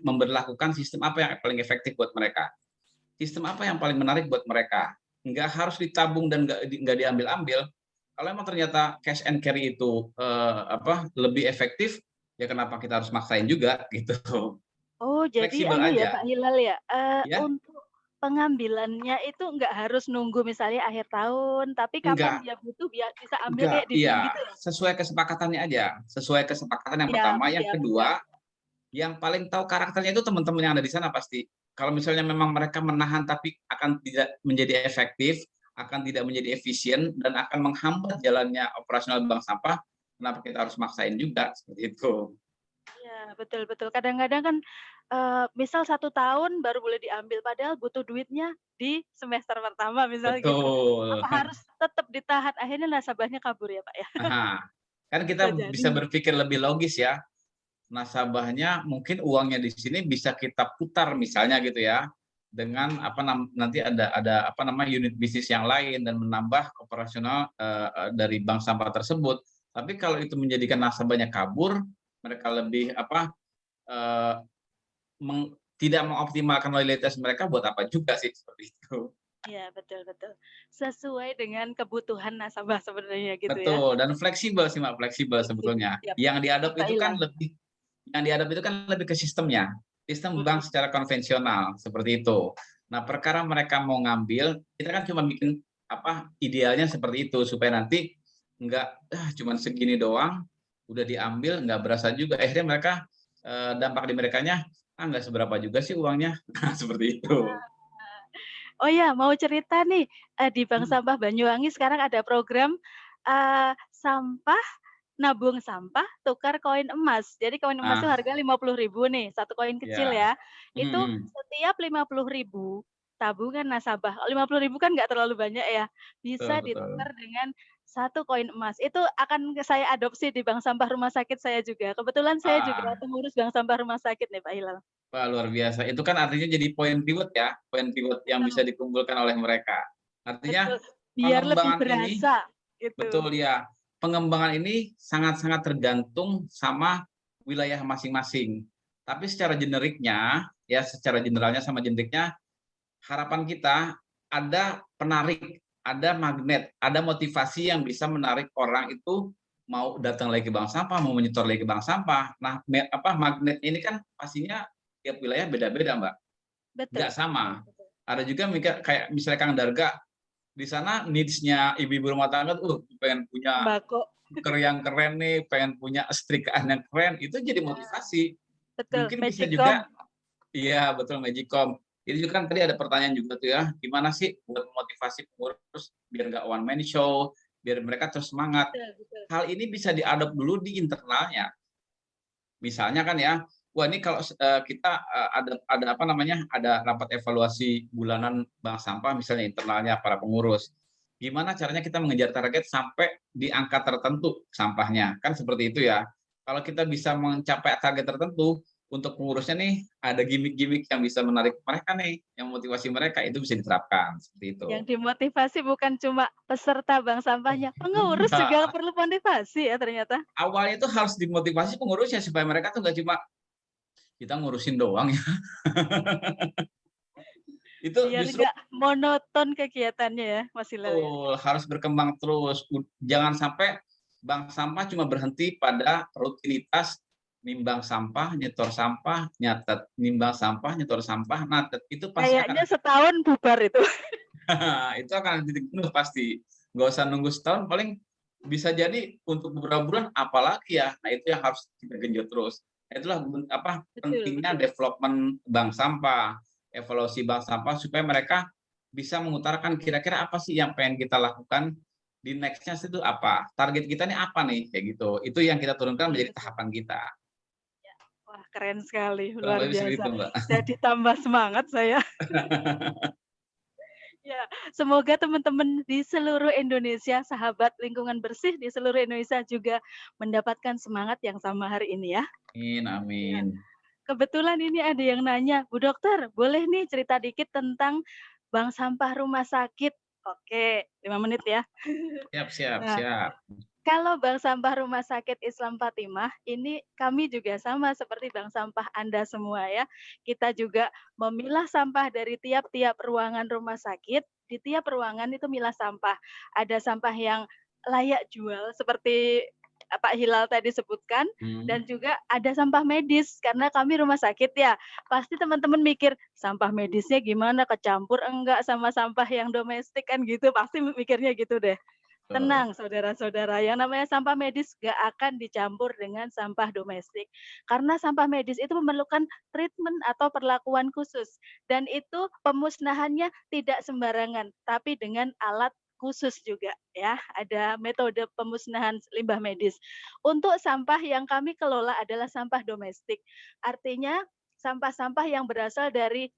memberlakukan sistem apa yang paling efektif buat mereka. Sistem apa yang paling menarik buat mereka. Nggak harus ditabung dan nggak diambil-ambil. Kalau memang ternyata cash and carry itu lebih efektif, ya kenapa kita harus maksain juga gitu. Oh, jadi Fleksibel ya aja, Pak Hilal ya, ya. untuk pengambilannya itu nggak harus nunggu misalnya akhir tahun, tapi kapan Enggak, dia butuh bisa ambil enggak, kayak di bank iya, gitu ya? sesuai kesepakatannya aja. Sesuai kesepakatan yang Siap, pertama, yang siap, siap. kedua, yang paling tahu karakternya itu teman-teman yang ada di sana pasti. Kalau misalnya memang mereka menahan tapi akan tidak menjadi efektif, akan tidak menjadi efisien dan akan menghambat jalannya operasional bank sampah, kenapa kita harus maksain juga seperti itu. Iya, betul, betul. Kadang-kadang kan, misal 1 tahun baru boleh diambil, padahal butuh duitnya di semester pertama misalnya gitu. Betul. Apa harus tetap ditahan, akhirnya nasabahnya kabur ya, Pak, ya? Nah, kan Bisa kita jadi. bisa berpikir lebih logis ya. Nasabahnya mungkin uangnya di sini bisa kita putar misalnya gitu ya, dengan nanti ada unit bisnis yang lain dan menambah operasional dari bank sampah tersebut. Tapi kalau itu menjadikan nasabahnya kabur, mereka lebih eh, tidak mengoptimalkan loyalitas mereka, buat apa juga sih seperti itu. Iya, betul, betul. Sesuai dengan kebutuhan nasabah sebenarnya gitu ya? Betul, dan fleksibel sih Mbak, fleksibel Fleksibel, sebetulnya. siap. Yang Siap, diadop Pak itu kan Hilal. lebih Yang dihadapi itu kan lebih ke sistemnya, sistem Mhm. bank secara konvensional, seperti itu. Nah, perkara mereka mau ngambil, kita kan cuma bikin idealnya seperti itu supaya nanti nggak cuman segini doang udah diambil nggak berasa juga akhirnya mereka dampak di merekanya nggak seberapa juga sih uangnya. Nah, seperti itu. Oh ya, mau cerita nih, di Bank Sampah Banyuwangi sekarang ada program, sampah nabung sampah, tukar koin emas. Jadi koin emas itu Ah, harga 50.000 nih, satu koin kecil ya. ya. Itu setiap 50.000 tabungan nasabah, 50.000 kan nggak terlalu banyak ya, Betul, bisa betul. ditukar dengan satu koin emas. Itu akan saya adopsi di bank sampah rumah sakit saya juga. Kebetulan saya juga Ah, pengurus bank sampah rumah sakit nih Pak Hilal. Wah, luar biasa. Itu kan artinya jadi poin pivot ya, poin pivot yang bisa Betul, dikumpulkan oleh mereka. betul. Artinya Biar lebih pengembangan ini berasa, gitu. betul ya. Pengembangan ini sangat-sangat tergantung sama wilayah masing-masing. Tapi secara generiknya, ya secara generalnya sama generiknya, harapan kita ada penarik, ada magnet, ada motivasi yang bisa menarik orang itu mau datang lagi ke bank sampah, mau menyetor lagi ke bank sampah. Nah, magnet ini kan pastinya tiap wilayah beda-beda, Mbak. Nggak Betul, sama. betul. Ada juga mikir kayak misalnya Kang Darga, di sana needs-nya ibu-ibu rumah tangga tuh pengen punya Sembako. cooker yang keren nih, pengen punya setrikaan yang keren, itu jadi motivasi. Betul, Mungkin bisa Magicom. juga, iya betul Magicom. Itu juga kan tadi ada pertanyaan juga tuh ya, gimana sih buat motivasi pengurus biar nggak one man show, biar mereka terus semangat. Betul, betul. Hal ini bisa diadop dulu di internalnya. Misalnya kan ya, wah ini kalau kita ada apa namanya, ada rapat evaluasi bulanan bank sampah misalnya internalnya para pengurus. Gimana caranya kita mengejar target sampai di angka tertentu sampahnya, kan seperti itu ya. Kalau kita bisa mencapai target tertentu, untuk pengurusnya nih ada gimmick-gimmick yang bisa menarik mereka nih, yang motivasi mereka itu bisa diterapkan seperti itu. Yang dimotivasi bukan cuma peserta bank sampahnya, pengurus juga Enggak, perlu motivasi ya ternyata. awalnya itu harus dimotivasi pengurusnya supaya mereka tuh nggak cuma kita ngurusin doang ya. Itu Biar justru nggak monoton kegiatannya ya, Mas Hilal ya. betul, harus berkembang terus. Jangan sampai bank sampah cuma berhenti pada rutinitas nimbang sampah, nyetor sampah, nyatet, nimbang sampah, nyetor sampah, natet. Itu pasti Kayaknya akan setahun bubar itu. itu akan titik penuh pasti. Nggak usah nunggu setahun, paling bisa jadi untuk beberapa bulan apalagi ya. Nah, itu yang harus kita genjot terus. Itulah Betul, pentingnya betul. development bank sampah, evaluasi bank sampah supaya mereka bisa mengutarakan kira-kira apa sih yang pengen kita lakukan di next-nya itu apa? Target kita ini apa nih kayak gitu. Itu yang kita turunkan Betul, menjadi betul. tahapan kita. Ya. Wah, keren sekali, Kurang luar lebih seperti biasa. itu, Mbak. Jadi tambah semangat saya. Ya, semoga teman-teman di seluruh Indonesia, sahabat lingkungan bersih di seluruh Indonesia juga mendapatkan semangat yang sama hari ini ya. Amin, Ya. amin. Kebetulan ini ada yang nanya, Bu Dokter, boleh nih cerita dikit tentang bank sampah rumah sakit? Oke, 5 menit ya. Siap, siap, Nah, siap. kalau bank sampah rumah sakit Islam Fatimah, ini kami juga sama seperti bank sampah Anda semua ya. Kita juga memilah sampah dari tiap-tiap ruangan rumah sakit, di tiap ruangan itu milah sampah. Ada sampah yang layak jual seperti Pak Hilal tadi sebutkan, dan Hmm. juga ada sampah medis karena kami rumah sakit ya. Pasti teman-teman mikir sampah medisnya gimana, kecampur enggak sama sampah yang domestik kan gitu, pasti mikirnya gitu deh. Betul. Tenang saudara-saudara, yang namanya sampah medis gak akan dicampur dengan sampah domestik. Karena sampah medis itu memerlukan treatment atau perlakuan khusus. Dan itu pemusnahannya tidak sembarangan, tapi dengan alat khusus juga ya. Ada metode pemusnahan limbah medis. Untuk sampah yang kami kelola adalah sampah domestik. Artinya sampah-sampah yang berasal dari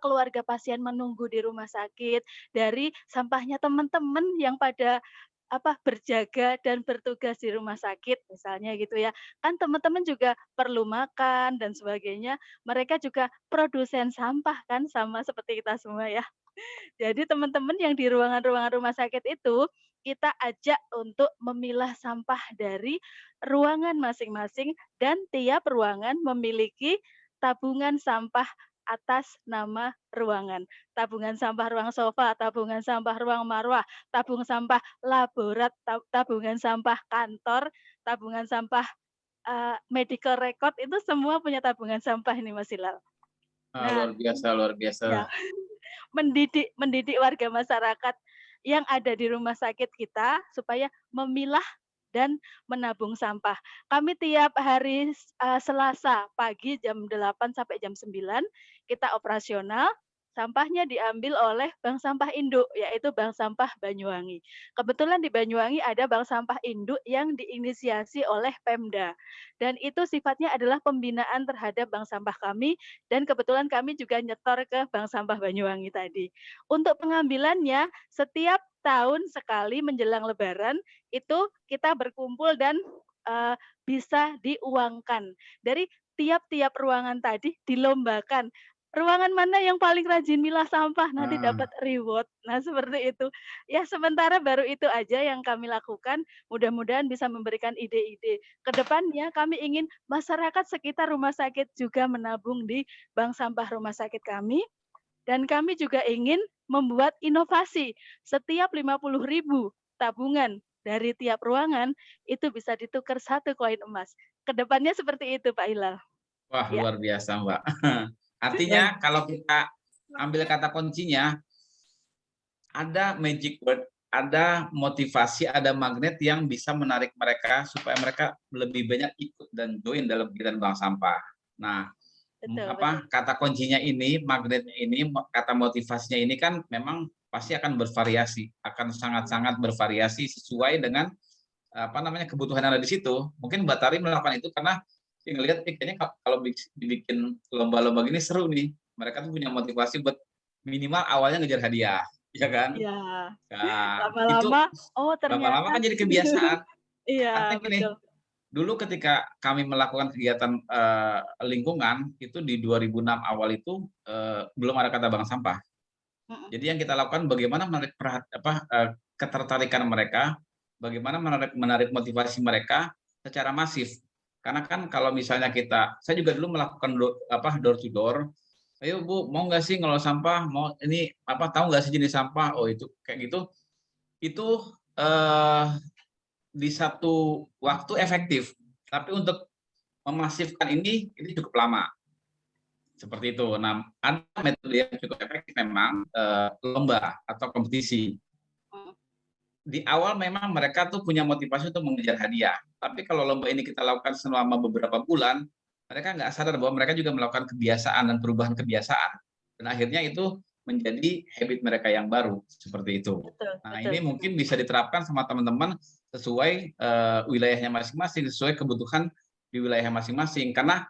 keluarga pasien menunggu di rumah sakit, dari sampahnya teman-teman yang pada berjaga dan bertugas di rumah sakit misalnya gitu ya. Kan teman-teman juga perlu makan dan sebagainya. Mereka juga produsen sampah kan sama seperti kita semua ya. Jadi teman-teman yang di ruangan-ruangan rumah sakit itu kita ajak untuk memilah sampah dari ruangan masing-masing dan tiap ruangan memiliki tabungan sampah atas nama ruangan. Tabungan sampah ruang sofa, tabungan sampah ruang marwah, tabung sampah laborat, tabungan sampah kantor, tabungan sampah medical record itu semua punya tabungan sampah ini Mas Hilal. Nah, Luar biasa, luar biasa. ya mendidik warga masyarakat yang ada di rumah sakit kita supaya memilah dan menabung sampah. Kami tiap hari Selasa pagi jam 8 sampai jam 9 kita operasional. Sampahnya diambil oleh bank sampah induk, yaitu Bank Sampah Banyuwangi. Kebetulan di Banyuwangi ada bank sampah induk yang diinisiasi oleh Pemda. Dan itu sifatnya adalah pembinaan terhadap bank sampah kami, dan kebetulan kami juga nyetor ke Bank Sampah Banyuwangi tadi. Untuk pengambilannya, setiap tahun sekali menjelang Lebaran, itu kita berkumpul dan bisa diuangkan. Dari tiap-tiap ruangan tadi dilombakan. Ruangan mana yang paling rajin milah sampah nanti dapat reward. Nah, seperti itu. Ya, sementara baru itu aja yang kami lakukan. Mudah-mudahan bisa memberikan ide-ide. Kedepannya kami ingin masyarakat sekitar rumah sakit juga menabung di bank sampah rumah sakit kami. Dan kami juga ingin membuat inovasi. Setiap 50.000 tabungan dari tiap ruangan itu bisa ditukar 1 koin emas. Kedepannya seperti itu, Pak Hilal. Wah, Ya. luar biasa, Mbak. Artinya kalau kita ambil kata kuncinya, ada magic word, ada motivasi, ada magnet yang bisa menarik mereka supaya mereka lebih banyak ikut dan join dalam kegiatan bank sampah. Nah, Betul. kata kuncinya ini, magnetnya ini, kata motivasinya ini kan memang pasti akan bervariasi, akan sangat-sangat bervariasi sesuai dengan kebutuhan yang ada di situ. Mungkin Mbak Tari melakukan itu karena ngelihat kayaknya kalau dibikin lomba-lomba gini seru nih. Mereka tuh punya motivasi buat minimal awalnya ngejar hadiah, ya kan? Iya. Nah, itu Lama-lama, oh lama-lama ternyata. kan jadi kebiasaan. Iya, Artinya gini, betul. dulu ketika kami melakukan kegiatan lingkungan itu di 2006 awal itu belum ada kata bank sampah. Jadi yang kita lakukan bagaimana menarik ketertarikan mereka, bagaimana menarik motivasi mereka secara masif. Karena kan kalau misalnya saya juga dulu melakukan door to door. Ayo Bu, mau nggak sih ngelola sampah? Mau ini tahu nggak sih jenis sampah? Oh itu kayak gitu. Itu di satu waktu efektif, tapi untuk memasifkan ini cukup lama. Seperti itu. Nah, ada metode yang cukup efektif memang lomba atau kompetisi. Di awal memang mereka tuh punya motivasi untuk mengejar hadiah. Tapi kalau lomba ini kita lakukan selama beberapa bulan, mereka nggak sadar bahwa mereka juga melakukan kebiasaan dan perubahan kebiasaan. Dan akhirnya itu menjadi habit mereka yang baru, seperti itu. Nah, ini mungkin bisa diterapkan sama teman-teman sesuai wilayahnya masing-masing, sesuai kebutuhan di wilayah masing-masing. Karena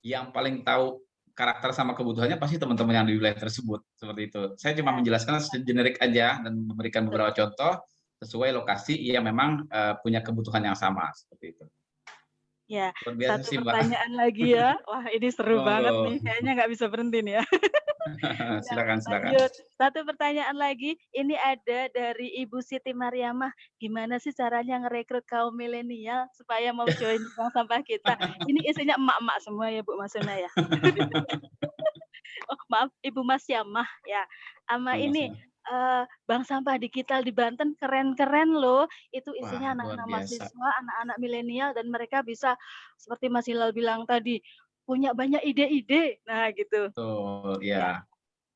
yang paling tahu karakter sama kebutuhannya pasti teman-teman yang di wilayah tersebut, seperti itu. Saya cuma menjelaskan generik aja dan memberikan beberapa contoh sesuai lokasi yang memang punya kebutuhan yang sama, seperti itu. Ya, biasa satu sih, Mbak. pertanyaan lagi ya. Wah, ini seru banget nih. Kayaknya nggak bisa berhenti nih ya. Silakan. Lanjut. Satu pertanyaan lagi. Ini ada dari Ibu Siti Mariamah. Gimana sih caranya ngerekrut kaum milenial supaya mau join bank sampah kita? Ini isinya emak-emak semua ya, Bu Masuna ya. Oh, maaf, Ibu Masyamah ya. Sama ini bank sampah digital di Banten keren-keren loh. Itu isinya anak-anak mahasiswa, anak-anak milenial, dan mereka bisa seperti Mas Hilal bilang tadi, punya banyak ide-ide. Nah, gitu. Betul, ya.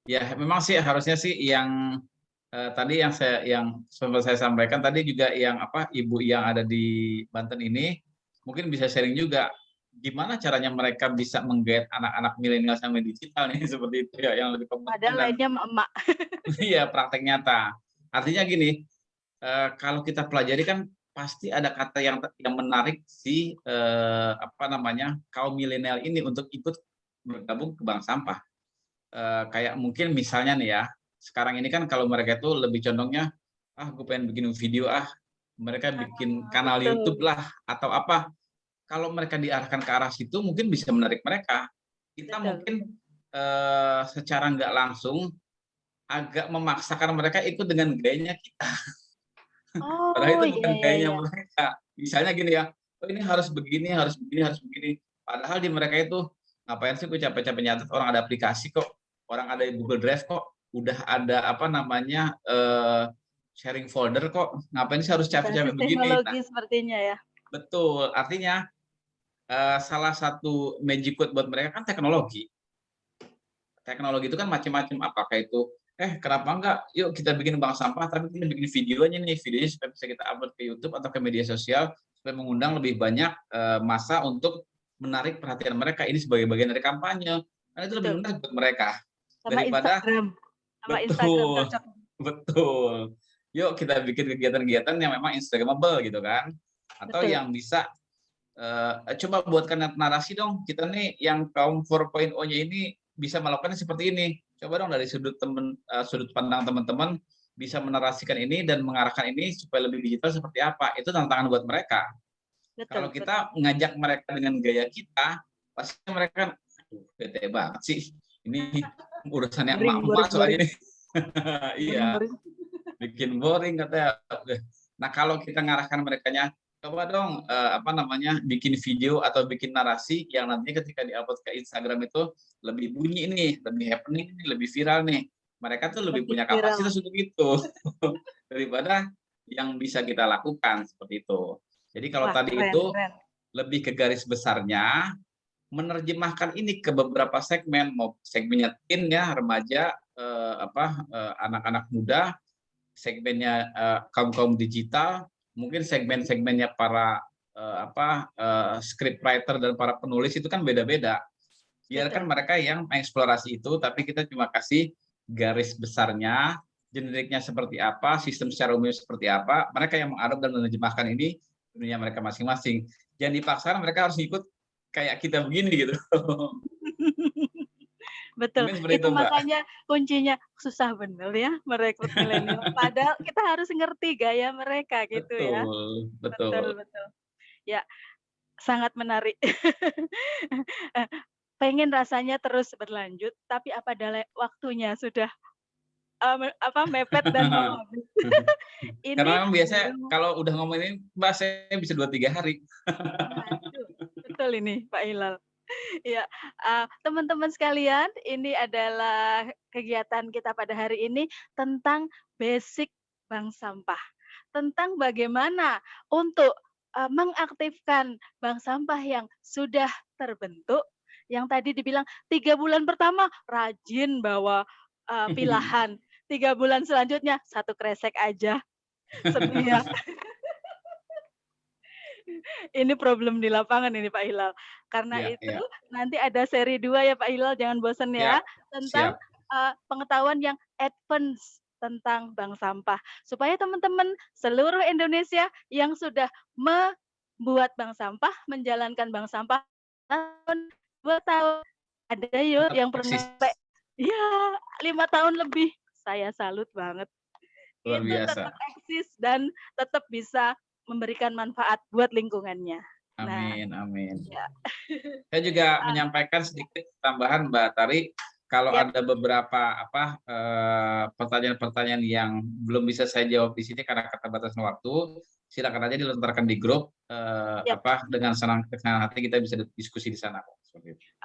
Ya, memang sih harusnya sih yang tadi yang sempat saya sampaikan tadi juga yang ibu yang ada di Banten ini mungkin bisa sharing juga gimana caranya mereka bisa menggait anak-anak milenial sama digital nih seperti itu ya yang lebih kompeten. Padahal lainnya emak. Iya, praktek nyata. Artinya gini, kalau kita pelajari kan pasti ada kata yang menarik si kaum milenial ini untuk ikut bergabung ke bank sampah. Kayak mungkin misalnya nih ya, sekarang ini kan kalau mereka itu lebih condongnya, gue pengen bikin video mereka bikin kanal YouTube lah atau apa. Kalau mereka diarahkan ke arah situ mungkin bisa menarik mereka. Kita mungkin secara nggak langsung agak memaksakan mereka ikut dengan gayanya kita. Padahal itu bukan gayanya mereka. Misalnya gini ya, ini harus begini, harus begini, harus begini. Padahal di mereka itu, ngapain sih gue capek-capek nyatet, orang ada aplikasi kok, orang ada Google Drive kok, udah ada sharing folder kok, ngapain sih harus capek-capek begini. Teknologi sepertinya ya. Betul, artinya salah satu magic code buat mereka kan teknologi. Teknologi itu kan macam-macam, apakah itu kenapa enggak? Yuk kita bikin bank sampah, tapi kita bikin videonya nih, videonya supaya bisa kita upload ke YouTube atau ke media sosial, supaya mengundang lebih banyak massa untuk menarik perhatian mereka. Ini sebagai bagian dari kampanye. Karena itu lebih Betul. menarik buat mereka Sama daripada Instagram. Sama Instagram betul, cocok. betul. Yuk kita bikin kegiatan-kegiatan yang memang Instagramable gitu kan, atau Betul. yang bisa coba buatkan narasi dong. Kita nih yang kaum 4.0-nya ini bisa melakukan seperti ini. Coba dong dari sudut pandang teman-teman bisa menarasikan ini dan mengarahkan ini supaya lebih digital seperti apa. Itu tantangan buat mereka. Kalau Betul. kita ngajak mereka dengan gaya kita, pasti mereka kan, aduh, bete banget sih. Ini urusannya emak-emak soalnya ini. Iya, bikin boring katanya. Nah, kalau kita ngarahkan merekanya, coba dong bikin video atau bikin narasi yang nantinya ketika diupload ke Instagram itu lebih bunyi nih, lebih happening nih, lebih viral nih. Mereka tuh lebih punya viral. kapasitas untuk itu daripada yang bisa kita lakukan seperti itu. Jadi kalau tadi keren, itu keren. lebih ke garis besarnya, menerjemahkan ini ke beberapa segmen, mau segmennya teen ya, remaja, anak-anak muda, segmennya kaum digital, mungkin segmen-segmennya para scriptwriter dan para penulis itu kan beda-beda. Biarkan mereka yang mengeksplorasi itu, tapi kita cuma kasih garis besarnya, generiknya seperti apa, sistem secara umum seperti apa, mereka yang mengadop dan menerjemahkan ini dunia mereka masing-masing. Jangan dipaksakan mereka harus ikut kayak kita begini gitu. Betul. Seperti Itu itu, Mbak. makanya kuncinya susah bener ya merekrut milenial. Padahal kita harus ngerti gaya mereka gitu ya. Betul. Betul. Ya, sangat menarik. Pengen rasanya terus berlanjut, tapi apa waktunya sudah mepet dan mau habis. Karena memang biasanya belum. kalau udah ngomongin Mbak, saya bisa 2-3 hari. Waduh, betul ini Pak Hilal. Ya, teman-teman sekalian, ini adalah kegiatan kita pada hari ini tentang basic bank sampah. Tentang bagaimana untuk mengaktifkan bank sampah yang sudah terbentuk. Yang tadi dibilang 3 bulan pertama rajin bawa pilahan. 3 bulan selanjutnya 1 kresek aja. Sedih ya. Ini problem di lapangan ini Pak Hilal. Karena itu nanti ada seri 2 ya Pak Hilal, jangan bosan ya, tentang pengetahuan yang advance tentang bank sampah. Supaya teman-teman seluruh Indonesia yang sudah membuat bank sampah, menjalankan bank sampah tahun 2 tahun, ada yuk yang pernah 5 tahun lebih. Saya salut banget. Luar Itu biasa. tetap eksis dan tetap bisa memberikan manfaat buat lingkungannya. Amin. Ya. Saya juga menyampaikan sedikit tambahan Mbak Tari, kalau ada beberapa pertanyaan-pertanyaan yang belum bisa saya jawab di sini karena keterbatasan waktu, silakan aja dilontarkan di grup, dengan senang hati kita bisa diskusi di sana.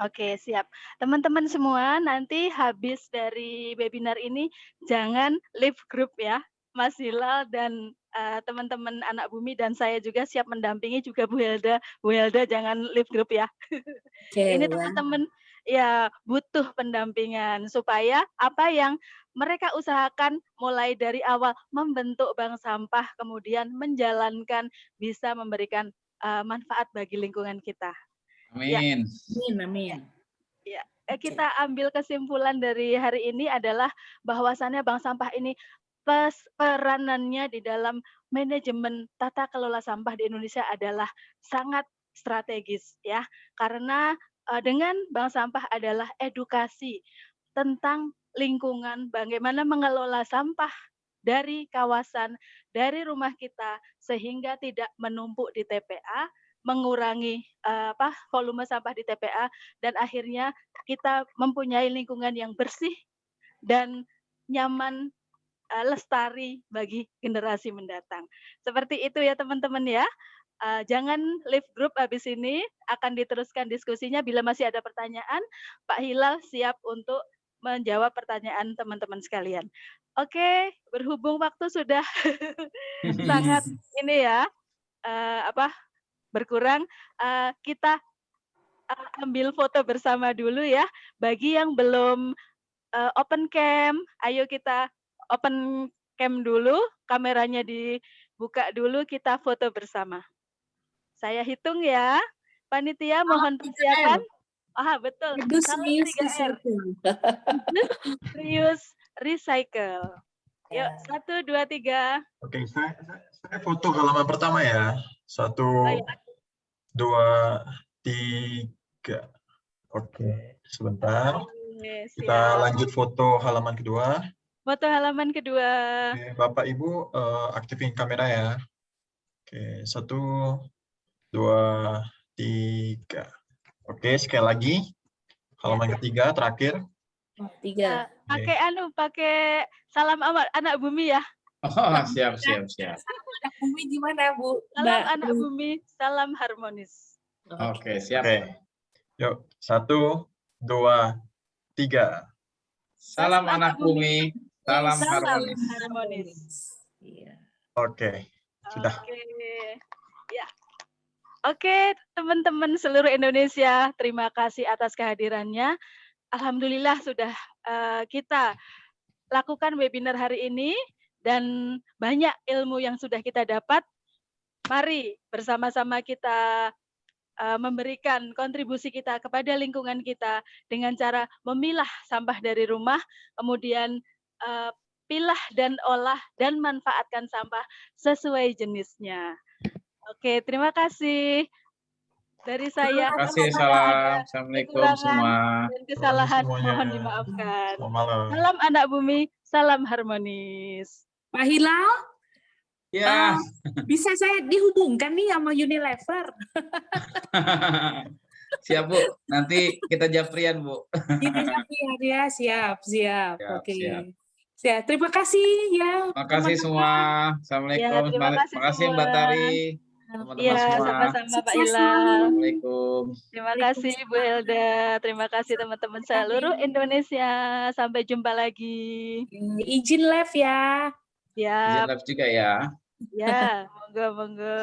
Oke, siap. Teman-teman semua, nanti habis dari webinar ini jangan leave grup ya. Mas Hilal dan teman-teman anak bumi dan saya juga siap mendampingi juga Bu Helda. Bu Helda jangan leave grup ya. Ini teman-teman ya butuh pendampingan supaya apa yang mereka usahakan mulai dari awal membentuk bank sampah, kemudian menjalankan bisa memberikan manfaat bagi lingkungan kita. Amin. Ya. Kita ambil kesimpulan dari hari ini adalah bahwasannya bank sampah ini peranannya di dalam manajemen tata kelola sampah di Indonesia adalah sangat strategis ya. Karena dengan bank sampah adalah edukasi tentang lingkungan, bagaimana mengelola sampah dari kawasan, dari rumah kita sehingga tidak menumpuk di TPA, mengurangi volume sampah di TPA dan akhirnya kita mempunyai lingkungan yang bersih dan nyaman, lestari bagi generasi mendatang. Seperti itu ya teman-teman ya. Jangan leave group habis ini, akan diteruskan diskusinya. Bila masih ada pertanyaan, Pak Hilal siap untuk menjawab pertanyaan teman-teman sekalian. Oke, berhubung waktu sudah sangat ini ya, berkurang, kita ambil foto bersama dulu ya. Bagi yang belum open cam. Ayo kita open cam dulu, kameranya dibuka dulu, kita foto bersama. Saya hitung ya. Panitia mohon persiapan. Ah, betul. Reduce, Salam reuse, 3R. Reuse, recycle. Yuk, 1, 2, 3. Oke, saya foto halaman pertama ya. 1, Oh, ya. 2, 3. Oke, sebentar. Oke, Kita siap. lanjut foto halaman kedua. Foto halaman kedua. Oke, Bapak Ibu aktifin kamera ya. Oke, 1, 2, 3. Oke, sekali lagi. Halaman ketiga terakhir. 3. Pakai salam anak bumi ya. Oh, siap. Anak bumi gimana, Bu? Salam anak bumi, salam harmonis. Oke, siap. Oke. Yuk, 1, 2, 3. Salam anak bumi, salam harmonis. harmonis. Iya. Oke, sudah. Oke. Ya. Oke, teman-teman seluruh Indonesia, terima kasih atas kehadirannya. Alhamdulillah sudah kita lakukan webinar hari ini dan banyak ilmu yang sudah kita dapat. Mari bersama-sama kita memberikan kontribusi kita kepada lingkungan kita dengan cara memilah sampah dari rumah, kemudian pilah dan olah dan manfaatkan sampah sesuai jenisnya. Oke, terima kasih dari saya. Terima kasih, Apabila salam. ada Assalamualaikum kekurangan semua. dan kesalahan Semuanya. mohon dimaafkan. Selamat malam. Salam anak bumi, salam harmonis. Pak Hilal, Ya. bisa saya dihubungkan nih sama Unilever? Siap, Bu. Nanti kita japrian, Bu. Ya, siap. Siap, Oke. siap. Siap. Terima kasih ya. Terima kasih semua. Assalamualaikum. Ya, terima kasih Terima kasih, semua. Mbak Tari. Teman-teman Iya, semua. sama-sama Pak Sukses Ilham. Assalamualaikum. Terima kasih Bu Helda. Terima kasih teman-teman seluruh Indonesia. Sampai jumpa lagi. Izin live ya. Ya, Izin live juga ya. ya, monggo.